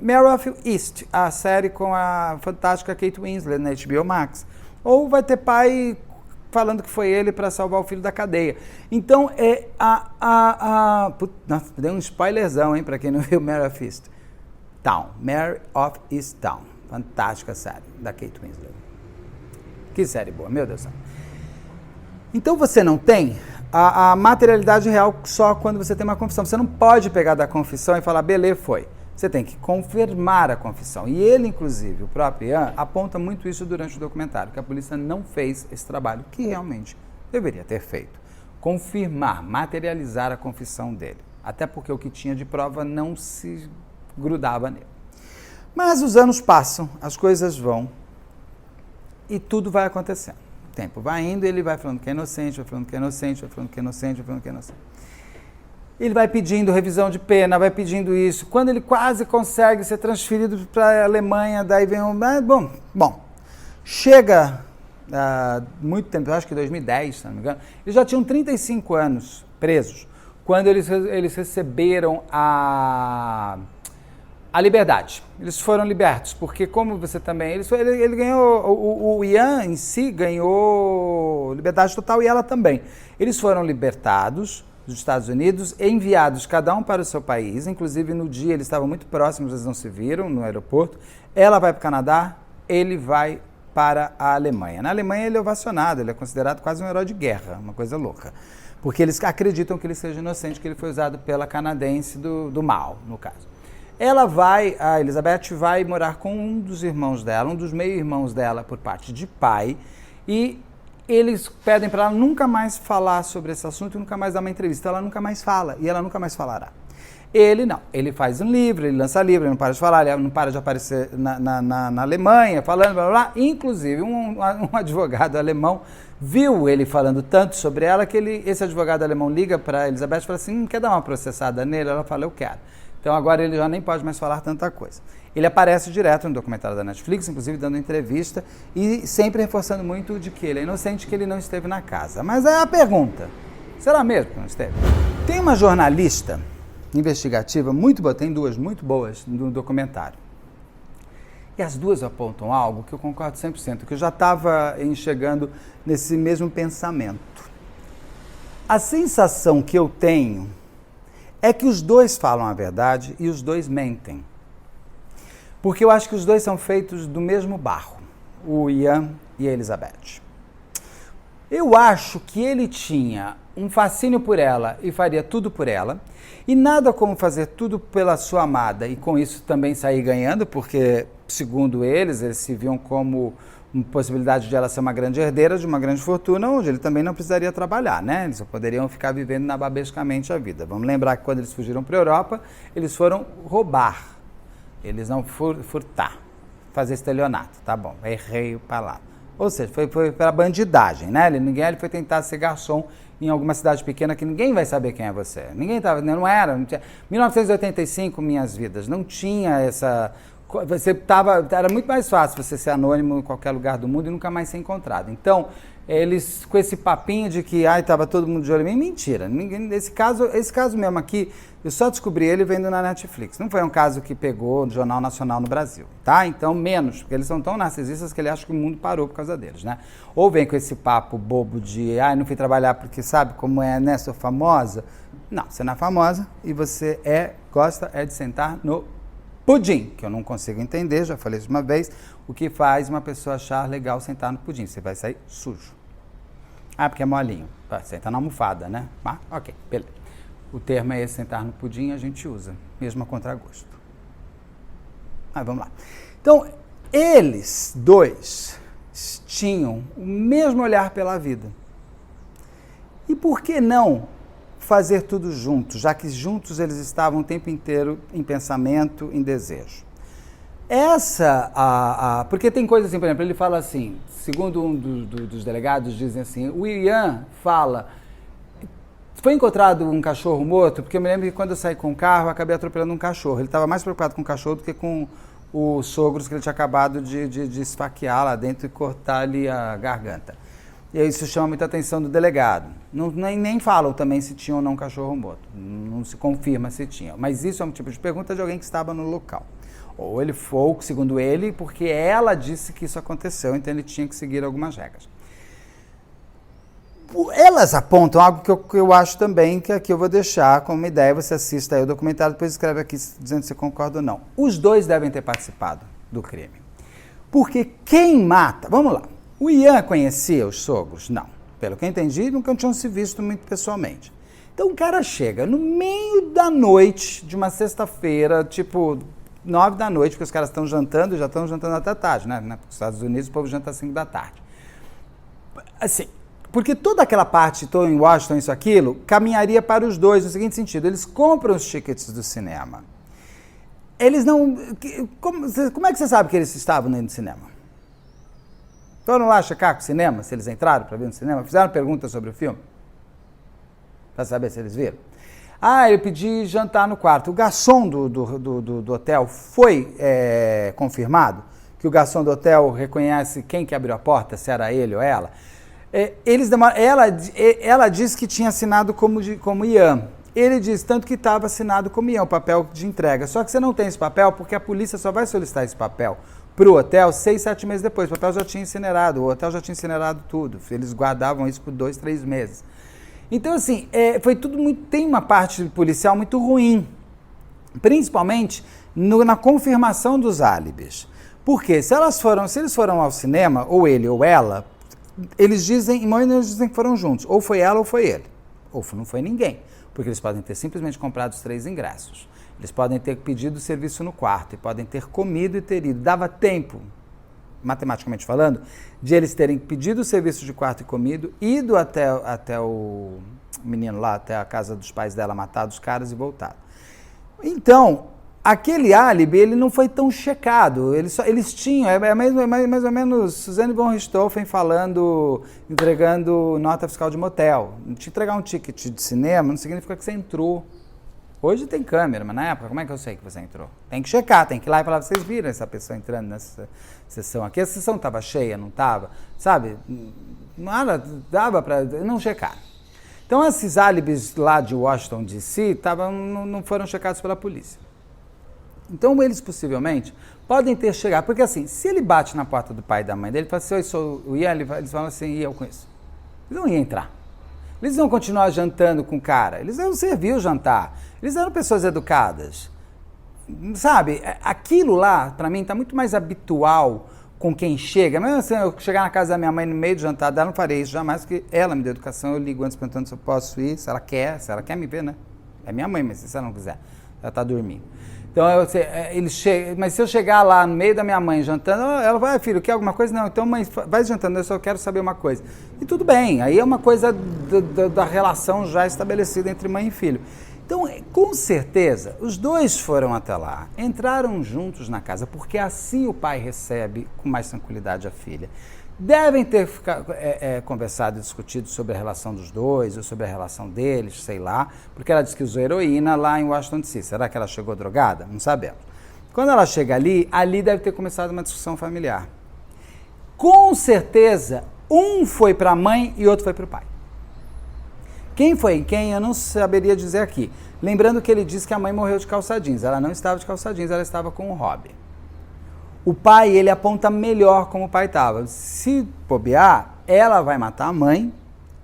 Mare of East, a série com a fantástica Kate Winslet na HBO Max. Ou vai ter pai falando que foi ele para salvar o filho da cadeia. Então, nossa, deu um spoilerzão, hein, para quem não viu Mare of East. Mare of Easttown. Fantástica série da Kate Winslet. Que série boa, meu Deus do céu. Então você não tem a materialidade real só quando você tem uma confissão. Você não pode pegar da confissão e falar, beleza, foi. Você tem que confirmar a confissão. E ele, inclusive, o próprio Ian, aponta muito isso durante o documentário, que a polícia não fez esse trabalho que realmente deveria ter feito. Confirmar, materializar a confissão dele. Até porque o que tinha de prova não se grudava nele. Mas os anos passam, as coisas vão e tudo vai acontecendo. O tempo vai indo e ele vai falando que é inocente, vai falando que é inocente, vai falando que é inocente, vai falando que é inocente. Ele vai pedindo revisão de pena, vai pedindo isso. Quando ele quase consegue ser transferido para a Alemanha, daí vem Bom, chega muito tempo, eu acho que 2010, se não me engano, eles já tinham 35 anos presos, quando eles receberam a liberdade. Eles foram libertos, porque como você também... Ele ganhou... O Ian em si ganhou liberdade total e ela também. Eles foram libertados dos Estados Unidos, enviados cada um para o seu país, inclusive no dia eles estavam muito próximos, eles não se viram no aeroporto. Ela vai para o Canadá, ele vai para a Alemanha. Na Alemanha ele é ovacionado, ele é considerado quase um herói de guerra, uma coisa louca. Porque eles acreditam que ele seja inocente, que ele foi usado pela canadense do mal, no caso. A Elizabeth vai morar com um dos irmãos dela, um dos meio-irmãos dela por parte de pai, e eles pedem para ela nunca mais falar sobre esse assunto e nunca mais dar uma entrevista. Ela nunca mais fala e ela nunca mais falará. Ele não, ele faz um livro, ele lança livro, ele não para de falar, ele não para de aparecer na Alemanha, falando, blá, blá, blá. Inclusive, um advogado alemão viu ele falando tanto sobre ela que esse advogado alemão liga para a Elizabeth e fala assim, quer dar uma processada nele? Ela fala, eu quero. Então agora ele já nem pode mais falar tanta coisa. Ele aparece direto no documentário da Netflix, inclusive dando entrevista e sempre reforçando muito de que ele é inocente, que ele não esteve na casa. Mas é a pergunta, será mesmo que não esteve? Tem uma jornalista investigativa muito boa, tem duas muito boas no documentário. E as duas apontam algo que eu concordo 100%, que eu já estava enxergando nesse mesmo pensamento. A sensação que eu tenho é que os dois falam a verdade e os dois mentem. Porque eu acho que os dois são feitos do mesmo barro, o Ian e a Elizabeth. Eu acho que ele tinha um fascínio por ela e faria tudo por ela, e nada como fazer tudo pela sua amada e com isso também sair ganhando, porque, segundo eles se viam como possibilidade de ela ser uma grande herdeira de uma grande fortuna, onde ele também não precisaria trabalhar, né? Eles só poderiam ficar vivendo nababescamente a vida. Vamos lembrar que quando eles fugiram para a Europa, eles foram roubar, eles não furtar, fazer estelionato, tá bom, errei a palavra. Ou seja, foi para bandidagem, né? Ele foi tentar ser garçom em alguma cidade pequena que ninguém vai saber quem é você. Ninguém estava, não tinha. 1985, minhas vidas, não tinha essa... Era muito mais fácil você ser anônimo em qualquer lugar do mundo e nunca mais ser encontrado. Então, eles com esse papinho de que estava todo mundo de olho em mim, mentira. Esse caso mesmo aqui, eu só descobri ele vendo na Netflix. Não foi um caso que pegou no Jornal Nacional no Brasil, tá? Então, menos, porque eles são tão narcisistas que ele acha que o mundo parou por causa deles, né? Ou vem com esse papo bobo de, não fui trabalhar porque sabe como é, né? Sou famosa. Não, você não é famosa e você gosta de sentar no pudim, que eu não consigo entender, já falei isso uma vez, o que faz uma pessoa achar legal sentar no pudim? Você vai sair sujo. Porque é molinho. Senta na almofada, né? Ok, beleza. O termo é esse, sentar no pudim, a gente usa, mesmo a contragosto. Vamos lá. Então, eles dois tinham o mesmo olhar pela vida. E por que não fazer tudo juntos, já que juntos eles estavam o tempo inteiro em pensamento, em desejo? Porque tem coisas assim, por exemplo, ele fala assim, segundo um dos delegados, dizem assim, o Ian fala, foi encontrado um cachorro morto, porque eu me lembro que quando eu saí com o carro, eu acabei atropelando um cachorro. Ele estava mais preocupado com o cachorro do que com os sogros que ele tinha acabado de esfaquear lá dentro e cortar-lhe a garganta. E isso chama muita atenção do delegado. Nem falam também se tinha ou não um cachorro morto. Não se confirma se tinha. Mas isso é um tipo de pergunta de alguém que estava no local. Ou ele foi, segundo ele, porque ela disse que isso aconteceu, então ele tinha que seguir algumas regras. Elas apontam algo que eu acho também, que aqui eu vou deixar como ideia, você assista aí o documentário, depois escreve aqui dizendo se concorda ou não. Os dois devem ter participado do crime. Porque quem mata... Vamos lá. O Ian conhecia os sogros? Não. Pelo que eu entendi, nunca tinham se visto muito pessoalmente. Então o cara chega no meio da noite de uma sexta-feira, tipo 9 da noite, porque os caras estão jantando, já estão jantando até tarde, né? Nos Estados Unidos o povo janta às 5 da tarde. Assim, porque toda aquela parte, estou em Washington, isso, aquilo, caminharia para os dois no seguinte sentido, eles compram os tickets do cinema. Eles não... Como é que você sabe que eles estavam indo no cinema? Foram lá checar com o cinema, se eles entraram para ver no cinema? Fizeram perguntas sobre o filme? Para saber se eles viram? Eu pedi jantar no quarto. O garçom do hotel foi confirmado? Que o garçom do hotel reconhece quem que abriu a porta, se era ele ou ela? Ela disse que tinha assinado como Ian. Ele disse tanto que estava assinado como Ian, o papel de entrega. Só que você não tem esse papel porque a polícia só vai solicitar esse papel para o hotel 6, 7 meses depois. O papel já tinha incinerado, o hotel já tinha incinerado tudo. Eles guardavam isso por 2, 3 meses. Então, assim, foi tudo muito... Tem uma parte policial muito ruim, principalmente na confirmação dos álibis. Porque se eles foram ao cinema, ou ele ou ela, eles dizem que foram juntos. Ou foi ela ou foi ele. Ou não foi ninguém. Porque eles podem ter simplesmente comprado os 3 ingressos. Eles podem ter pedido serviço no quarto, e podem ter comido e ter ido. Dava tempo, matematicamente falando, de eles terem pedido o serviço de quarto e comido, ido até o menino lá, até a casa dos pais dela, matado os caras e voltado. Então, aquele álibi, ele não foi tão checado. Eles tinham, mais ou menos Suzane von Richthofen falando, entregando nota fiscal de motel. Te entregar um ticket de cinema não significa que você entrou. Hoje tem câmera, mas na época, como é que eu sei que você entrou? Tem que checar, tem que ir lá e falar, vocês viram essa pessoa entrando nessa sessão aqui? A sessão estava cheia, não estava? Sabe? Nada, dava para não checar. Então, esses álibis lá de Washington, D.C., não foram checados pela polícia. Então, eles possivelmente podem ter chegado, porque assim, se ele bate na porta do pai e da mãe dele, ele fala assim, eu sou o Ian, eles falam assim, e eu conheço. Eles não iam entrar. Eles não continuar jantando com o cara, eles não servir o jantar, eles eram pessoas educadas. Sabe, aquilo lá, para mim, está muito mais habitual com quem chega. Mesmo assim, eu chegar na casa da minha mãe no meio do jantar dela, não farei isso jamais, porque ela me deu educação, eu ligo antes perguntando se eu posso ir, se ela quer me ver, né? É minha mãe, mas se ela não quiser, ela está dormindo. Então, mas se eu chegar lá no meio da minha mãe jantando, ela vai, filho, quer alguma coisa? Não, então mãe, vai jantando, eu só quero saber uma coisa. E tudo bem, aí é uma coisa da relação já estabelecida entre mãe e filho. Então, com certeza, os dois foram até lá, entraram juntos na casa, porque assim o pai recebe com mais tranquilidade a filha. Devem ter conversado e discutido sobre a relação dos dois, ou sobre a relação deles, sei lá, porque ela disse que usou heroína lá em Washington DC. Será que ela chegou drogada? Não sabemos. Quando ela chega ali deve ter começado uma discussão familiar. Com certeza, um foi para a mãe e outro foi para o pai. Quem foi em quem, eu não saberia dizer aqui. Lembrando que ele disse que a mãe morreu de calça jeans. Ela não estava de calça jeans, ela estava com o Robbie. O pai, ele aponta melhor como o pai estava. Se bobear, ela vai matar a mãe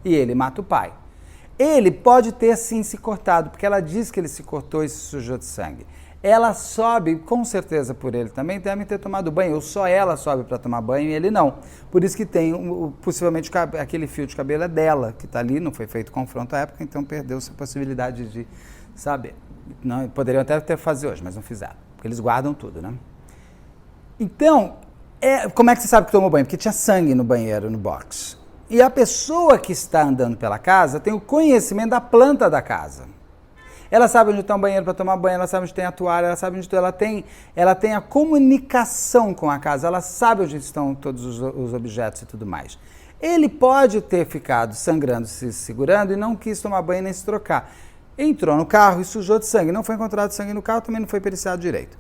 e ele mata o pai. Ele pode ter sim se cortado, porque ela diz que ele se cortou e se sujou de sangue. Ela sobe, com certeza por ele também, deve ter tomado banho, ou só ela sobe para tomar banho e ele não. Por isso que tem, possivelmente, aquele fio de cabelo é dela, que está ali, não foi feito confronto à época, então perdeu-se a possibilidade de saber. Não, poderiam até ter fazer hoje, mas não fizeram, porque eles guardam tudo, né? Então, como é que você sabe que tomou banho? Porque tinha sangue no banheiro, no box. E a pessoa que está andando pela casa tem o conhecimento da planta da casa. Ela sabe onde está um banheiro para tomar banho, ela sabe onde tem a toalha, ela sabe onde ela tem a comunicação com a casa, ela sabe onde estão todos os objetos e tudo mais. Ele pode ter ficado sangrando, se segurando e não quis tomar banho nem se trocar. Entrou no carro e sujou de sangue. Não foi encontrado sangue no carro, também não foi periciado direito.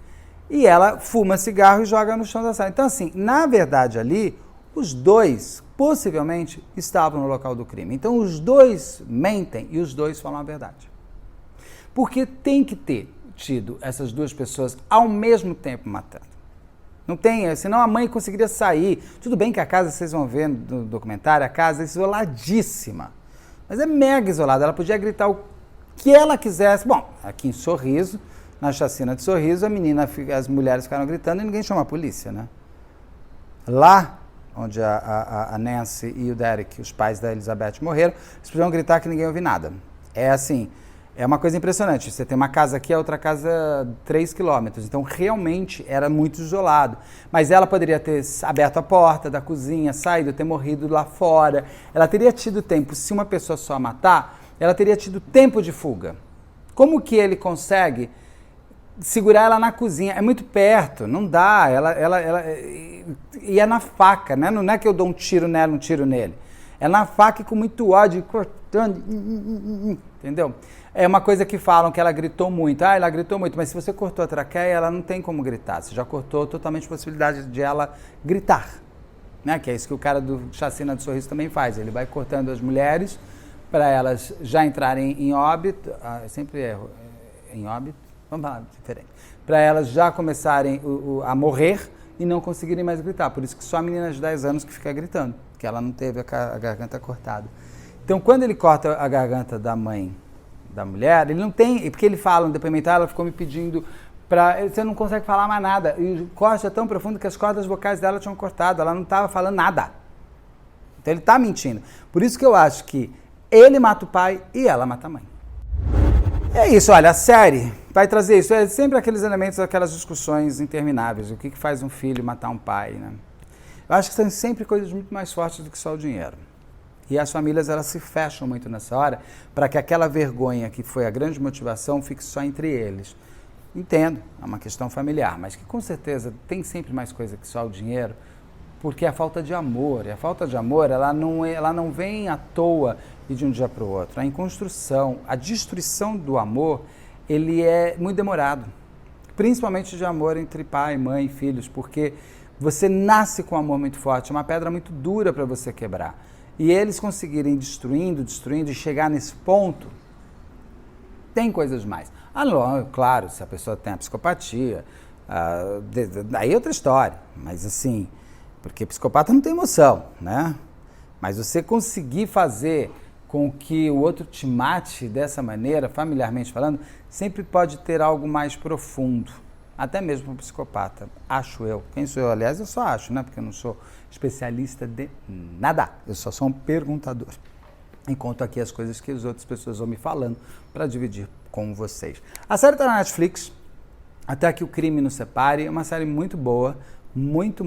E ela fuma cigarro e joga no chão da sala. Então, assim, na verdade ali, os dois possivelmente estavam no local do crime. Então, os dois mentem e os dois falam a verdade. Porque tem que ter tido essas duas pessoas ao mesmo tempo matando. Não tem, senão a mãe conseguiria sair. Tudo bem que a casa, vocês vão ver no documentário, a casa é isoladíssima. Mas é mega isolada, ela podia gritar o que ela quisesse. Bom, aqui em Sorriso, na chacina de Sorriso, as mulheres ficaram gritando e ninguém chama a polícia, né? Lá, onde a Nancy e o Derek, os pais da Elizabeth, morreram, eles podiam gritar que ninguém ouviu nada. É assim, é uma coisa impressionante. Você tem uma casa aqui, a outra casa 3 quilômetros. Então, realmente, era muito isolado. Mas ela poderia ter aberto a porta da cozinha, saído, ter morrido lá fora. Ela teria tido tempo, se uma pessoa só matar, ela teria tido tempo de fuga. Como que ele consegue segurar ela na cozinha? É muito perto, não dá. E é na faca, né? Não é que eu dou um tiro nela, um tiro nele. É na faca e com muito ódio, cortando, entendeu? É uma coisa que falam que ela gritou muito. Ela gritou muito, mas se você cortou a traqueia, ela não tem como gritar. Você já cortou totalmente a possibilidade de ela gritar, né? Que é isso que o cara do Chacina de Sorriso também faz. Ele vai cortando as mulheres para elas já entrarem em óbito, sempre erro, em óbito, vamos falar diferente, para elas já começarem a morrer e não conseguirem mais gritar. Por isso que só a menina de 10 anos que fica gritando, que ela não teve a garganta cortada. Então, quando ele corta a garganta da mãe da mulher, ele não tem, porque ele fala no depoimento, ela ficou me pedindo você não consegue falar mais nada. E o corte é tão profundo que as cordas vocais dela tinham cortado, ela não estava falando nada. Então ele está mentindo. Por isso que eu acho que ele mata o pai e ela mata a mãe. É isso, olha, a série vai trazer isso. É sempre aqueles elementos, aquelas discussões intermináveis. O que faz um filho matar um pai, né? Eu acho que são sempre coisas muito mais fortes do que só o dinheiro. E as famílias, elas se fecham muito nessa hora para que aquela vergonha que foi a grande motivação fique só entre eles. Entendo, é uma questão familiar, mas que com certeza tem sempre mais coisa que só o dinheiro, porque é a falta de amor. E a falta de amor, ela não vem à toa e de um dia para o outro. A construção, a destruição do amor, ele é muito demorado. Principalmente de amor entre pai, mãe e filhos, porque você nasce com um amor muito forte, é uma pedra muito dura para você quebrar. E eles conseguirem destruindo e chegar nesse ponto, tem coisas mais. Não, claro, se a pessoa tem a psicopatia, daí é outra história. Mas assim, porque psicopata não tem emoção, né? Mas você conseguir fazer com que o outro te mate dessa maneira, familiarmente falando, sempre pode ter algo mais profundo. Até mesmo um psicopata, acho eu. Quem sou eu? Aliás, eu só acho, né? Porque eu não sou especialista de nada. Eu só sou um perguntador. E conto aqui as coisas que as outras pessoas vão me falando para dividir com vocês. A série está na Netflix. Até que o Crime nos Separe. É uma série muito boa, muito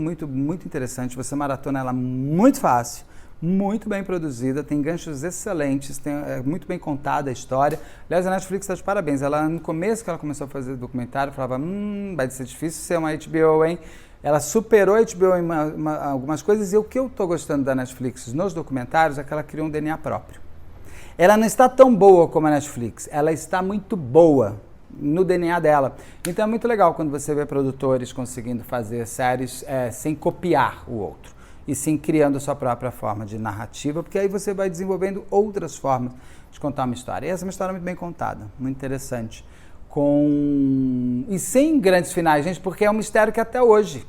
interessante. Você maratona ela muito fácil, muito bem produzida, tem ganchos excelentes, é muito bem contada a história. Aliás, a Netflix está de parabéns. Ela, no começo que ela começou a fazer documentário, falava, vai ser difícil ser uma HBO, hein? Ela superou a HBO em algumas coisas, e o que eu estou gostando da Netflix nos documentários é que ela criou um DNA próprio. Ela não está tão boa como a Netflix, ela está muito boa no DNA dela. Então é muito legal quando você vê produtores conseguindo fazer séries sem copiar o outro, e sim criando a sua própria forma de narrativa, porque aí você vai desenvolvendo outras formas de contar uma história. E essa é uma história muito bem contada, muito interessante. E sem grandes finais, gente, porque é um mistério que até hoje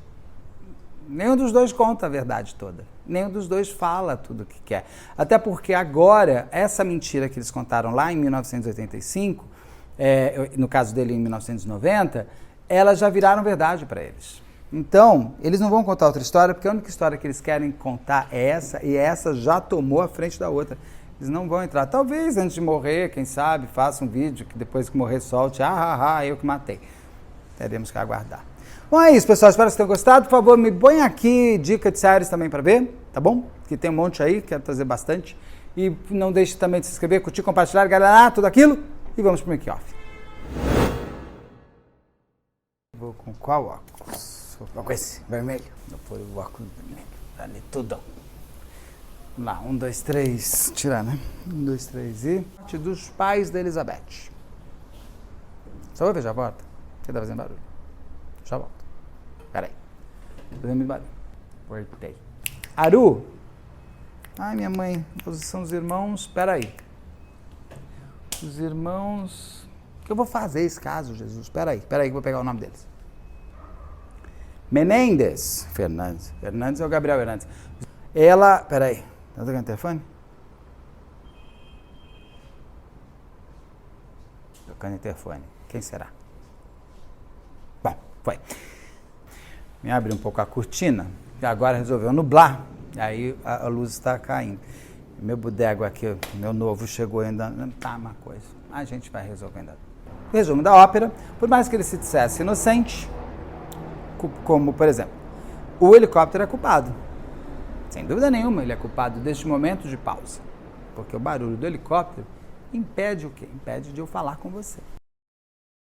nenhum dos dois conta a verdade toda. Nenhum dos dois fala tudo o que quer. Até porque agora, essa mentira que eles contaram lá em 1985, no caso dele em 1990, elas já viraram verdade para eles. Então, eles não vão contar outra história, porque a única história que eles querem contar é essa, e essa já tomou a frente da outra. Eles não vão entrar. Talvez antes de morrer, quem sabe, faça um vídeo que depois que morrer solte, eu que matei. Teremos que aguardar. Bom, é isso, pessoal. Espero que vocês tenham gostado. Por favor, me põe aqui dica de séries também para ver, tá bom? Que tem um monte aí, quero trazer bastante. E não deixe também de se inscrever, curtir, compartilhar, galera, tudo aquilo. E vamos pro make-off. Vou com qual óculos? Vou com esse, vermelho. Vou pôr o óculos vermelho. Ali tudo. Vamos lá, 1, 2, 3. Tirar, né? 1, 2, 3 e... Dos pais da Elizabeth. Só vou ver, já volta. Você tá fazendo barulho. Já volto. Peraí. Tô fazendo muito barulho. Voltei. Aru. Ai, minha mãe. Posição dos irmãos. Peraí. Os irmãos... O que eu vou fazer esse caso, Jesus? Peraí que eu vou pegar o nome deles. Menendez. Fernandes. Fernandes é o Gabriel Fernandes. Ela... Peraí. Tá tocando o telefone? Tocando o telefone. Quem será? Bom, foi. Me abre um pouco a cortina. E agora resolveu nublar. Aí a luz está caindo. Meu bodego aqui, meu novo, chegou ainda. Não tá uma coisa. A gente vai resolvendo. Resumo da ópera. Por mais que ele se dissesse inocente, como, por exemplo, o helicóptero é culpado. Sem dúvida nenhuma, ele é culpado deste momento de pausa. Porque o barulho do helicóptero impede o quê? Impede de eu falar com você.